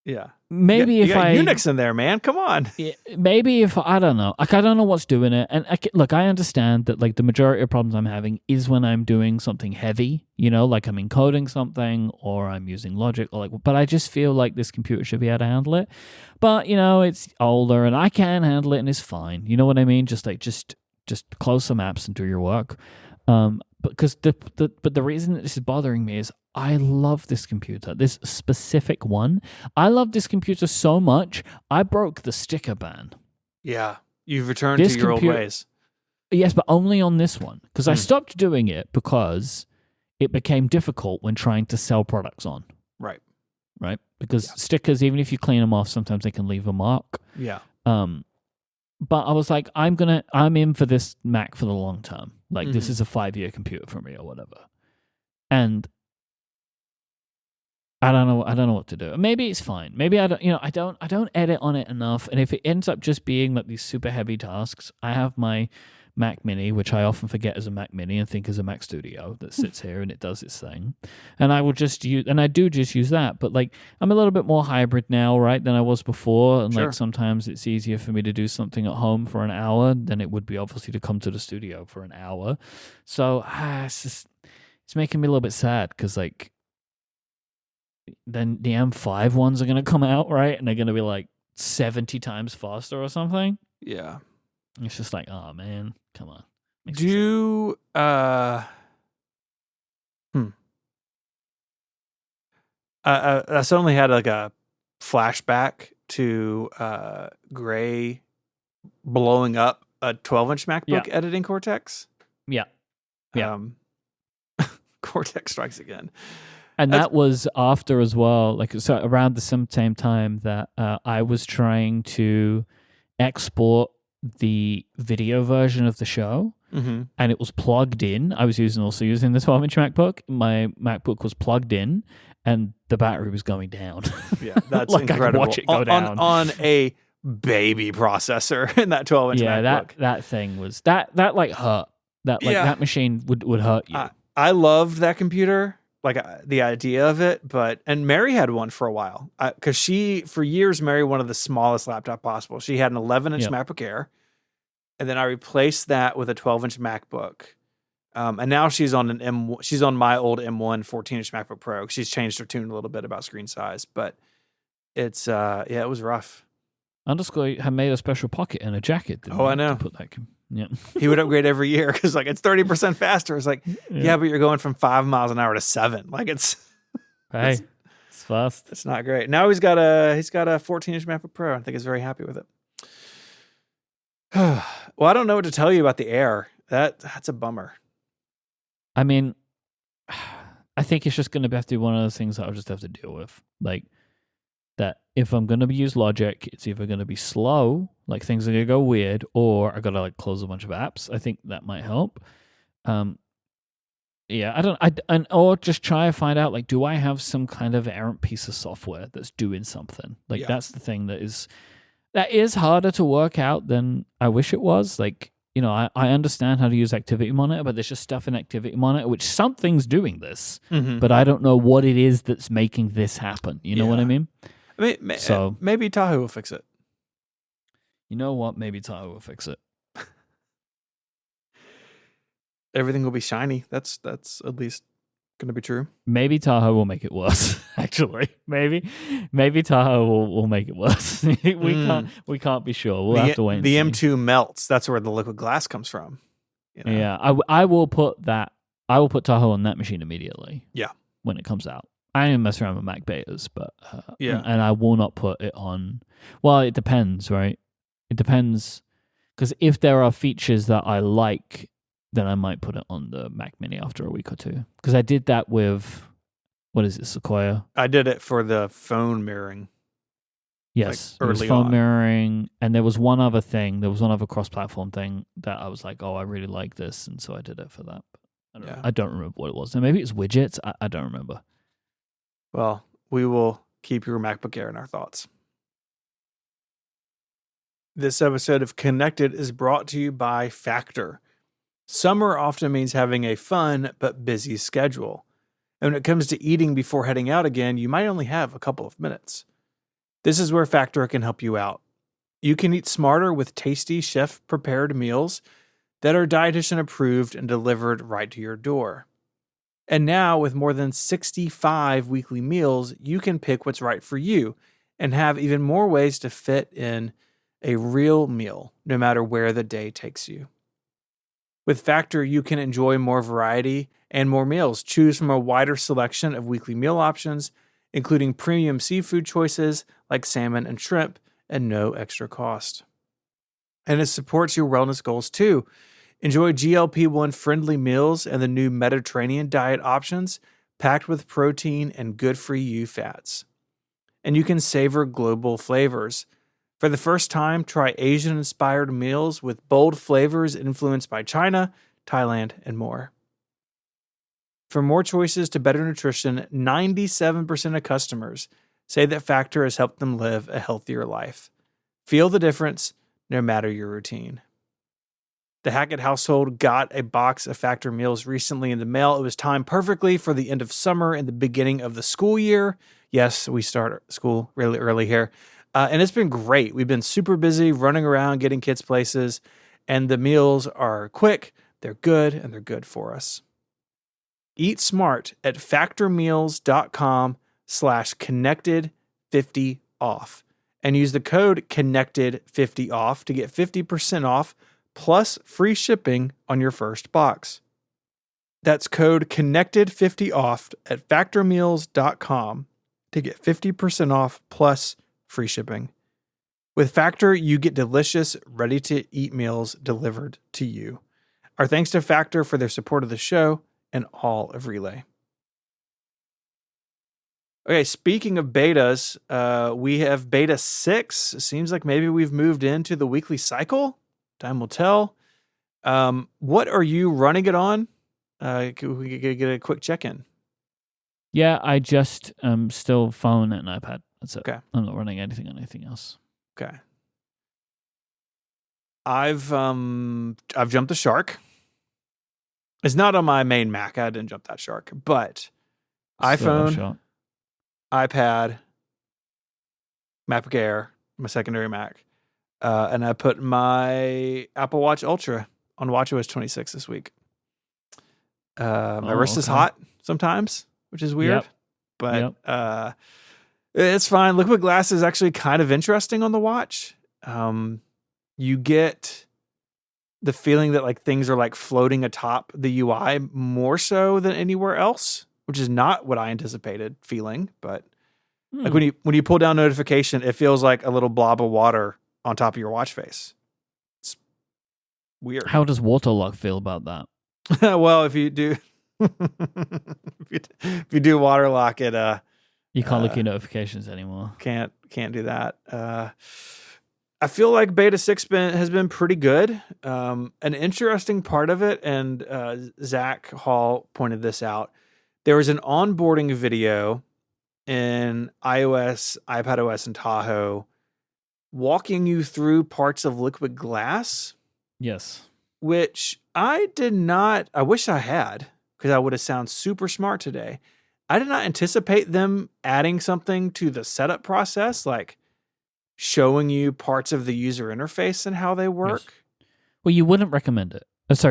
A: Yeah.
B: Maybe
A: you
B: if
A: got
B: I
A: Unix in there, man. Come on.
B: maybe if I don't know. Like I don't know what's doing it. And look, I understand that like the majority of problems I'm having is when I'm doing something heavy, like I'm encoding something or I'm using Logic or but I just feel like this computer should be able to handle it. But, it's older and I can handle it and it's fine. You know what I mean? Just close some apps and do your work. Because the reason that this is bothering me is I love this computer, this specific one. I love this computer so much, I broke the sticker ban.
A: Yeah, you've returned to your old ways.
B: Yes, but only on this one. Because I stopped doing it because it became difficult when trying to sell products on.
A: Right.
B: Right? Because stickers, even if you clean them off, sometimes they can leave a mark.
A: Yeah.
B: But I was like, I'm in for this Mac for the long term. Like this is a 5-year computer for me or whatever. And I don't know what to do. Maybe it's fine. Maybe I don't edit on it enough. And if it ends up just being like these super heavy tasks, I have my Mac Mini, which I often forget is a Mac Mini and think is a Mac Studio that sits here and it does its thing. And I will just use, and I do just use that. But like, I'm a little bit more hybrid now, right, than I was before. And like sometimes it's easier for me to do something at home for an hour than it would be obviously to come to the studio for an hour. So it's making me a little bit sad because like, then the M5 ones are going to come out, right? And they're going to be like 70 times faster or something.
A: Yeah.
B: It's just like, oh man, come on.
A: I suddenly had like a flashback to Gray blowing up a 12-inch MacBook editing Cortex.
B: Yeah.
A: Cortex strikes again.
B: And that was after as well, like so around the same time that I was trying to export the video version of the show, and it was plugged in. I was also using the 12-inch MacBook. My MacBook was plugged in, and the battery was going down.
A: Yeah, that's
B: like
A: incredible.
B: I could watch it go down
A: on a baby processor in that 12-inch MacBook.
B: that thing was that like hurt. That machine would hurt you.
A: I loved that computer. Like the idea of it, and Mary had one for a while because for years, Mary wanted the smallest laptop possible. She had an 11-inch MacBook Air, and then I replaced that with a 12-inch MacBook. And now she's on my old M1 14-inch MacBook Pro. She's changed her tune a little bit about screen size, but it's it was rough.
B: Underscore had made a special pocket in a jacket.
A: I know.
B: To put that. Yeah.
A: He would upgrade every year because like it's 30% faster. It's like, yeah, but you're going from 5 miles an hour to 7. Like it's
B: it's fast.
A: It's not great. Now he's got a 14-inch MacBook Pro. I think he's very happy with it. Well, I don't know what to tell you about the Air. That's a bummer.
B: I mean, I think it's just going to have to be one of those things that I'll just have to deal with. Like that if I'm going to use Logic, it's either going to be slow, like things are going to go weird, or I got to like close a bunch of apps. I think that might help. Or just try to find out, like, do I have some kind of errant piece of software that's doing something? Like, that's the thing that is harder to work out than I wish it was. Like, I understand how to use Activity Monitor, but there's just stuff in Activity Monitor which something's doing this, but I don't know what it is that's making this happen. You know what I mean?
A: So maybe Tahoe will fix it.
B: You know what? Maybe Tahoe will fix it.
A: Everything will be shiny. That's at least going to be true.
B: Maybe Tahoe will make it worse. Actually, maybe Tahoe will make it worse. we can't be sure. We'll have to wait.
A: The M2 melts. That's where the liquid glass comes from.
B: Yeah, I will put Tahoe on that machine immediately.
A: Yeah,
B: when it comes out. I didn't mess around with Mac betas, but
A: and
B: I will not put it on. Well, it depends, right? It depends. Because if there are features that I like, then I might put it on the Mac Mini after a week or two. Because I did that with, what is it, Sequoia?
A: I did it for the phone mirroring.
B: Yes,
A: like
B: it was
A: early
B: phone
A: on.
B: mirroring, and there was one other thing. There was one other cross-platform thing that I was like, "Oh, I really like this," and so I did it for that. But I don't remember what it was. And maybe it's widgets. I don't remember.
A: Well, we will keep your MacBook Air in our thoughts. This episode of Connected is brought to you by Factor. Summer often means having a fun but busy schedule. And when it comes to eating before heading out again, you might only have a couple of minutes. This is where Factor can help you out. You can eat smarter with tasty chef-prepared meals that are dietitian approved and delivered right to your door. And now, with more than 65 weekly meals, you can pick what's right for you and have even more ways to fit in a real meal, no matter where the day takes you. With Factor, you can enjoy more variety and more meals. Choose from a wider selection of weekly meal options, including premium seafood choices like salmon and shrimp, and no extra cost. And it supports your wellness goals too. Enjoy GLP-1 friendly meals and the new Mediterranean diet options packed with protein and good-for-you fats. And you can savor global flavors. For the first time, try Asian-inspired meals with bold flavors influenced by China, Thailand, and more. For more choices to better nutrition, 97% of customers say that Factor has helped them live a healthier life. Feel the difference, no matter your routine. The Hackett household got a box of Factor meals recently in the mail. It was timed perfectly for the end of summer and the beginning of the school year. Yes, we start school really early here. And it's been great. We've been super busy running around, getting kids places, and the meals are quick, they're good, and they're good for us. Eat smart at factormeals.com/connected50off and use the code connected50off to get 50% off plus free shipping on your first box. That's code connected50off at factormeals.com to get 50% off plus free shipping. With Factor, you get delicious, ready-to-eat meals delivered to you. Our thanks to Factor for their support of the show and all of Relay. Okay, speaking of betas, we have beta 6. Seems like maybe we've moved into the weekly cycle. Time will tell. What are you running it on? Can we get a quick check-in?
B: Yeah, I just still phone and iPad. That's it.
A: Okay.
B: I'm not running anything on anything else.
A: Okay. I've jumped the shark. It's not on my main Mac. I didn't jump that shark, but iPhone, iPad, MacBook Air, my secondary Mac, and I put my Apple Watch Ultra on watchOS 26 this week. My wrist is hot sometimes, which is weird, but it's fine. Liquid glass is actually kind of interesting on the watch. You get the feeling that like things are like floating atop the UI more so than anywhere else, which is not what I anticipated feeling. But like when you pull down notification, it feels like a little blob of water on top of your watch face. It's weird.
B: How does Waterlock feel about that?
A: Well, if you do, if you do Waterlock it,
B: you can't look at your notifications anymore.
A: Can't do that. I feel like beta 6 has been pretty good. An interesting part of it, and Zach Hall pointed this out, there was an onboarding video in iOS, iPadOS, and Tahoe walking you through parts of liquid glass.
B: Yes.
A: Which I did not, I wish I had, because I would have sounded super smart today. I did not anticipate them adding something to the setup process, like showing you parts of the user interface and how they work.
B: Yes. Well, you wouldn't recommend it.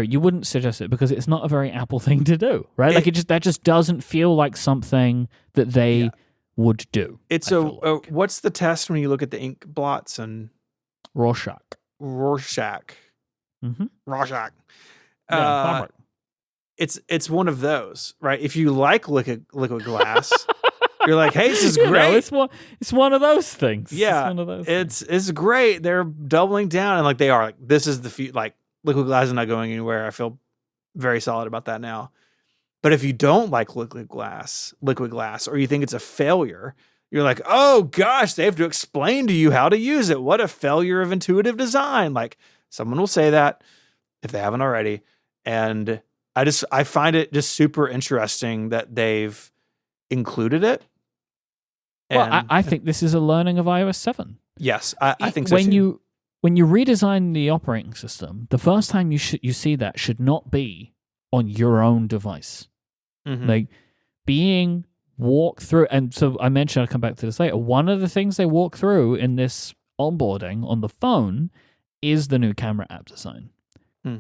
B: You wouldn't suggest it because it's not a very Apple thing to do, right? That just doesn't feel like something that they would do.
A: It's what's the test when you look at the ink blots and
B: Rorschach.
A: Mm-hmm. Rorschach.
B: Yeah,
A: it's one of those, right? If you like liquid glass, You're like, hey, this is
B: You know,
A: great.
B: it's one of those things.
A: Yeah,
B: it's one of those things.
A: it's great. They're doubling down, and like they are. Like, this is the like liquid glass is not going anywhere. I feel very solid about that now. But if you don't like liquid glass, or you think it's a failure, you're like, oh gosh, they have to explain to you how to use it. What a failure of intuitive design. Like someone will say that if they haven't already. And I find it just super interesting that they've included it.
B: Well, I think this is a learning of iOS 7.
A: Yes, I think so
B: when
A: too.
B: When you redesign the operating system, the first time you see that should not be on your own device.
A: Mm-hmm.
B: Like being walked through, and so I mentioned, I'll come back to this later, one of the things they walk through in this onboarding on the phone is the new camera app design.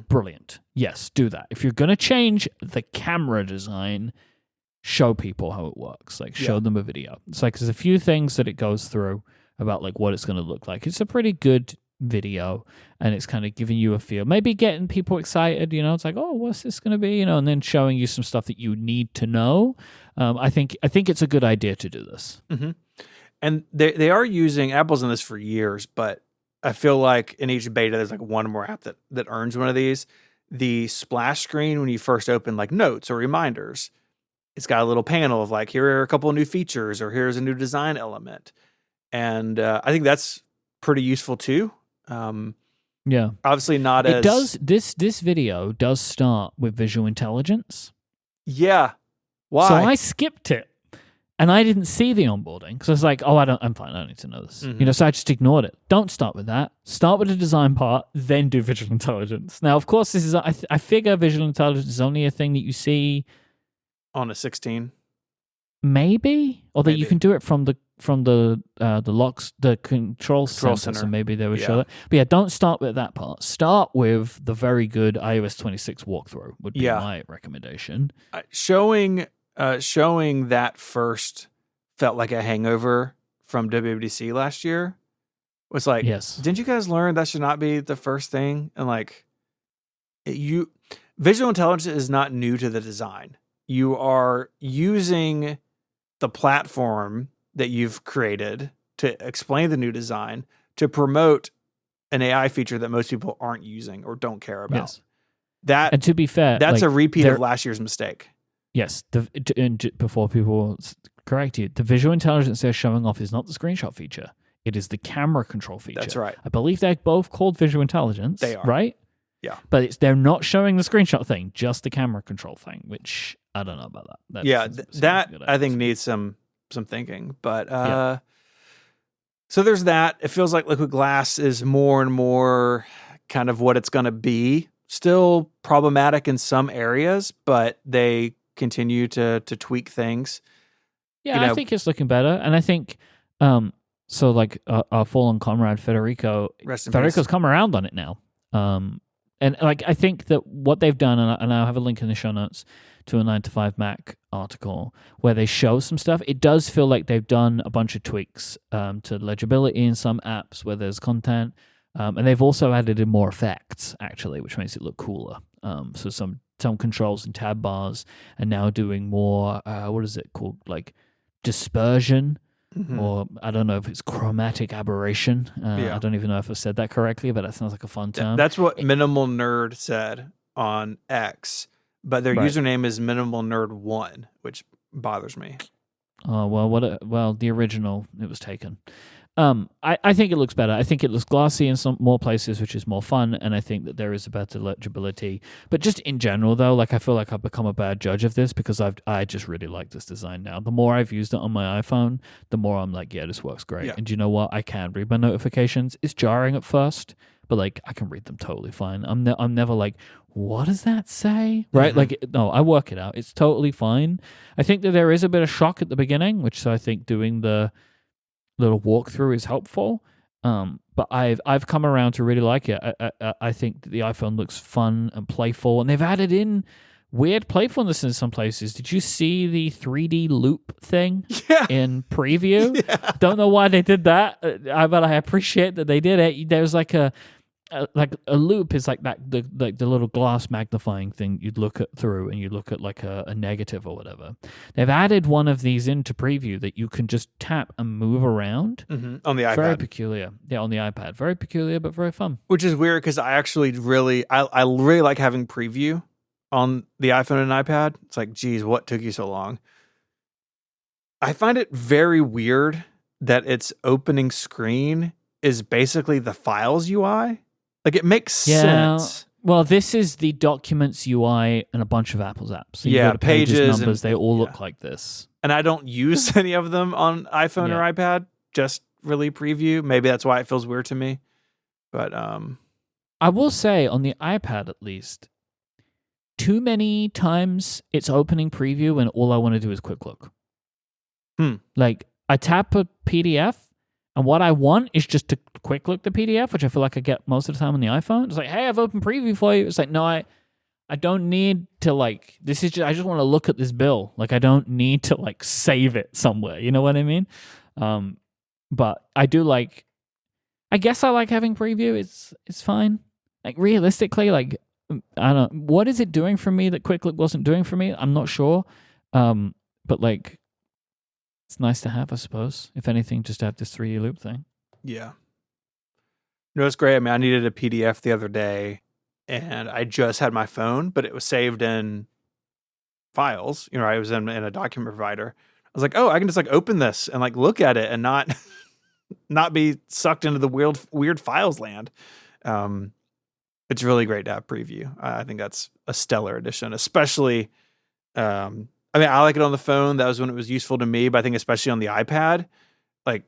B: Brilliant. Yes, do that. If you're going to change the camera design, show people how it works. Like show them a video. It's like there's a few things that it goes through about like what it's going to look like. It's a pretty good video, and it's kind of giving you a feel, maybe getting people excited. You know, it's like, oh, what's this going to be? You know, and then showing you some stuff that you need to know. I think it's a good idea to do this.
A: Mm-hmm. And they are using Apple's in this for years, but I feel like in each beta there's like one more app that earns one of these. The splash screen when you first open like notes or reminders, it's got a little panel of like, here are a couple of new features, or here's a new design element. And I think that's pretty useful too.
B: Yeah.
A: Obviously not
B: it does, this video does start with visual intelligence.
A: Yeah. Why?
B: So I skipped it. And I didn't see the onboarding because I was like, oh, I'm fine. I don't need to know this.
A: Mm-hmm.
B: You know, so I just ignored it. Don't start with that. Start with the design part, then do visual intelligence. Now, of course, this is, I figure visual intelligence is only a thing that you see
A: on a 16.
B: Maybe, although you can do it from the locks, the control center. So maybe they would show that. But yeah, don't start with that part. Start with the very good iOS 26 walkthrough would be my recommendation.
A: Showing that first felt like a hangover from WWDC last year. Was like,
B: yes,
A: didn't you guys learn that should not be the first thing? And like, visual intelligence is not new to the design. You are using the platform that you've created to explain the new design to promote an AI feature that most people aren't using or don't care about.
B: Yes.
A: That,
B: and to be fair,
A: that's a repeat of last year's mistake.
B: Yes, before people correct you, the visual intelligence they're showing off is not the screenshot feature. It is the camera control feature.
A: That's right.
B: I believe they're both called visual intelligence.
A: They are.
B: Right?
A: Yeah.
B: But they're not showing the screenshot thing, just the camera control thing, which I don't know about that.
A: That I think needs some thinking. But so there's that. It feels like liquid glass is more and more kind of what it's going to be. Still problematic in some areas, but they continue to tweak things.
B: Yeah, I think it's looking better. And I think, so like our fallen comrade Federico's come around on it now. And like I think that what they've done, and I'll have a link in the show notes to a 9 to 5 Mac article where they show some stuff. It does feel like they've done a bunch of tweaks to legibility in some apps where there's content. And they've also added in more effects, actually, which makes it look cooler. So some controls and tab bars are now doing more, what is it called? Like dispersion, or I don't know if it's chromatic aberration. I don't even know if I said that correctly, but that sounds like a fun term.
A: That's what Minimal Nerd said on X, but their username is Minimal Nerd 1, which bothers me.
B: Oh, well, the original, it was taken. I think it looks better. I think it looks glossy in some more places, which is more fun, and I think that there is a better legibility. But just in general, though, like I feel like I've become a bad judge of this because I just really like this design now. The more I've used it on my iPhone, the more I'm like, yeah, this works great. Yeah. And you know what? I can read my notifications. It's jarring at first, but like I can read them totally fine. I'm never like, what does that say? Right? Like, no, I work it out. It's totally fine. I think that there is a bit of shock at the beginning, which I think doing the little walkthrough is helpful, but I've come around to really like it. I think that the iPhone looks fun and playful, and they've added in weird playfulness in some places. Did you see the 3D loop thing in preview? Don't know why they did that, but I appreciate that they did it. There was like a like a loop is like that the little glass magnifying thing you'd look at through, and you look at like a negative or whatever. They've added one of these into preview that you can just tap and move around
A: on the iPad.
B: Very peculiar. Yeah, on the iPad. Very peculiar, but very fun.
A: Which is weird because I actually really like having preview on the iPhone and iPad. It's like, geez, what took you so long? I find it very weird that its opening screen is basically the Files UI. Like, it makes sense.
B: Well, this is the Documents UI and a bunch of Apple's apps. So
A: yeah, pages
B: numbers, they all look like this.
A: And I don't use any of them on iPhone or iPad, just really preview. Maybe that's why it feels weird to me. But
B: I will say, on the iPad at least, too many times it's opening preview and all I want to do is quick look. Like, I tap a PDF, and what I want is just to quick look the PDF, which I feel like I get most of the time on the iPhone. It's like, hey, I've opened preview for you. It's like, no, I don't need to, like, this is just, I just want to look at this bill. Like, I don't need to, like, save it somewhere. You know what I mean? But I do like, I guess I like having preview. It's fine. Like, realistically, like, I don't know. What is it doing for me that quick look wasn't doing for me? I'm not sure. But, like, it's nice to have, I suppose. If anything, just to have this 3D loop thing.
A: Yeah. No, it's great. I mean, I needed a PDF the other day, and I just had my phone, but it was saved in Files. You know, I was in a document provider. I was like, oh, I can just like open this and like look at it and not be sucked into the weird Files land. It's really great to have preview. I think that's a stellar addition, especially. I mean, I like it on the phone. That was when it was useful to me, but I think especially on the iPad, like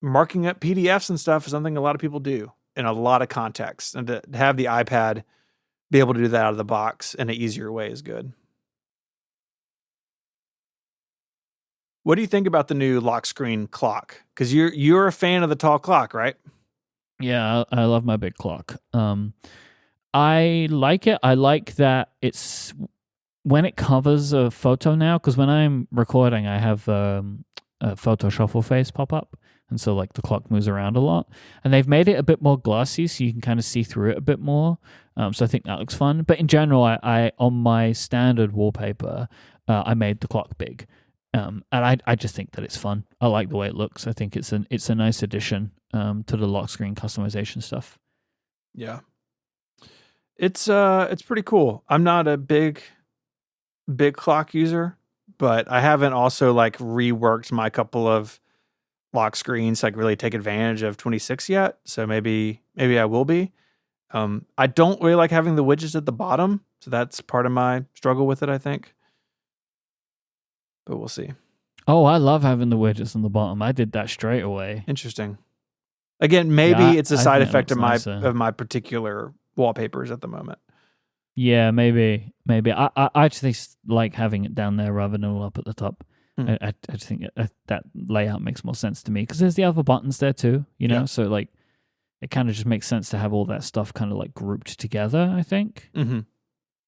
A: marking up PDFs and stuff is something a lot of people do in a lot of contexts. And to have the iPad be able to do that out of the box in an easier way is good. What do you think about the new lock screen clock? Because you're a fan of the tall clock, right?
B: Yeah, I love my big clock. I like it. I like that it's when it covers a photo now, because when I'm recording, I have a photo shuffle face pop up. And so like the clock moves around a lot. And they've made it a bit more glossy so you can kind of see through it a bit more. So I think that looks fun. But in general, I on my standard wallpaper, I made the clock big. And I just think that it's fun. I like the way it looks. I think it's a nice addition to the lock screen customization stuff.
A: Yeah. It's pretty cool. I'm not a big clock user, but I haven't also like reworked my couple of lock screens to like really take advantage of 26 yet. So maybe I will be. I don't really like having the widgets at the bottom, so that's part of my struggle with it, I think. But we'll see.
B: Oh, I love having the widgets on the bottom. I did that straight away.
A: Interesting. Again, maybe it's a side effect of my particular wallpapers at the moment.
B: Yeah, maybe. I just think like having it down there rather than all up at the top. I just think that layout makes more sense to me because there's the other buttons there too, you know? Yeah. So like it kind of just makes sense to have all that stuff kind of like grouped together, I think. Mm-hmm.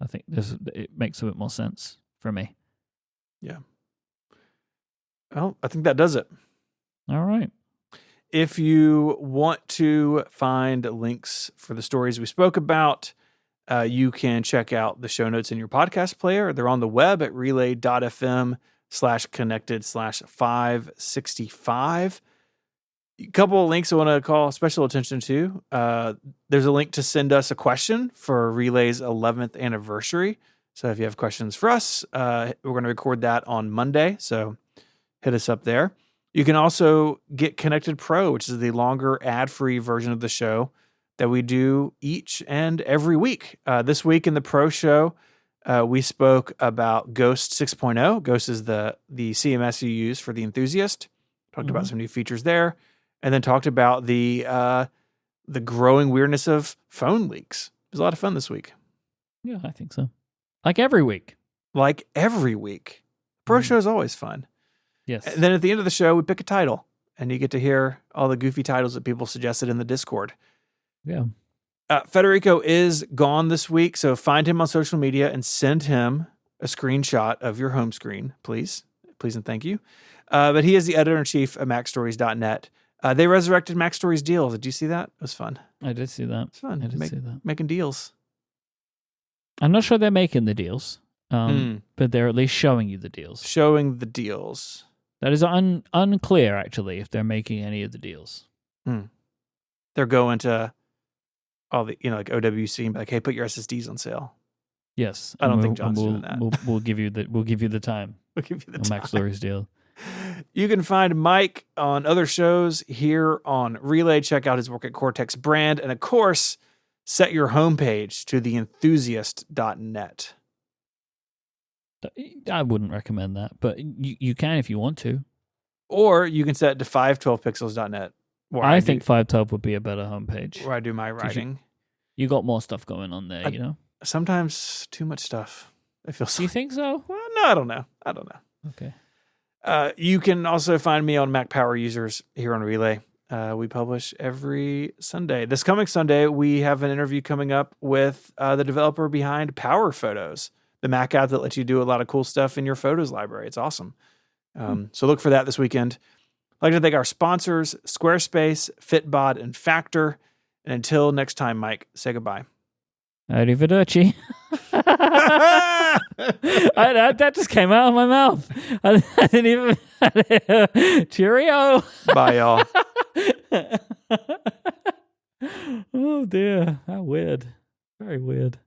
B: I think it makes a bit more sense for me.
A: Yeah. Well, I think that does it.
B: All right.
A: If you want to find links for the stories we spoke about, you can check out the show notes in your podcast player. They're on the web at relay.fm/connected/565. A couple of links I want to call special attention to. There's a link to send us a question for Relay's 11th anniversary. So if you have questions for us, we're going to record that on Monday. So hit us up there. You can also get Connected Pro, which is the longer ad-free version of the show that we do each and every week. This week in the Pro Show, we spoke about Ghost 6.0. Ghost is the CMS you use for the enthusiast. Talked about some new features there, and then talked about the growing weirdness of phone leaks. It was a lot of fun this week.
B: Yeah, I think so. Like every week.
A: Pro Show is always fun.
B: Yes.
A: And then at the end of the show, we pick a title, and you get to hear all the goofy titles that people suggested in the Discord.
B: Yeah.
A: Federico is gone this week, so find him on social media and send him a screenshot of your home screen, please. Please and thank you. But he is the editor-in-chief of MacStories.net. They resurrected MacStories Deals. Did you see that? It was fun.
B: I did see that.
A: It's fun.
B: I did see that.
A: Making deals.
B: I'm not sure they're making the deals, but they're at least showing you the deals.
A: Showing the deals.
B: That is unclear, actually, if they're making any of the deals.
A: They're going to all the, like OWC and be like, hey, put your SSDs on sale.
B: Yes,
A: I don't think John's doing that.
B: We'll give you the time.
A: We'll give you the time.
B: Mac Stories deal.
A: You can find Myke on other shows here on Relay. Check out his work at Cortex Brand, and of course, set your homepage to theenthusiast.net.
B: I wouldn't recommend that, but you can if you want to.
A: Or you can set it to 512pixels.net.
B: I think 512 would be a better homepage.
A: Where I do my writing.
B: You got more stuff going on there, you know?
A: Sometimes too much stuff. I feel so.
B: You think so?
A: Well, no, I don't know.
B: Okay.
A: You can also find me on Mac Power Users here on Relay. We publish every Sunday. This coming Sunday, we have an interview coming up with the developer behind Power Photos, the Mac app that lets you do a lot of cool stuff in your photos library. It's awesome. So look for that this weekend. I'd like to thank our sponsors, Squarespace, Fitbod, and Factor. And until next time, Myke, say goodbye.
B: Arrivederci. That just came out of my mouth. I didn't even... Cheerio.
A: Bye, y'all.
B: Oh, dear. How weird. Very weird.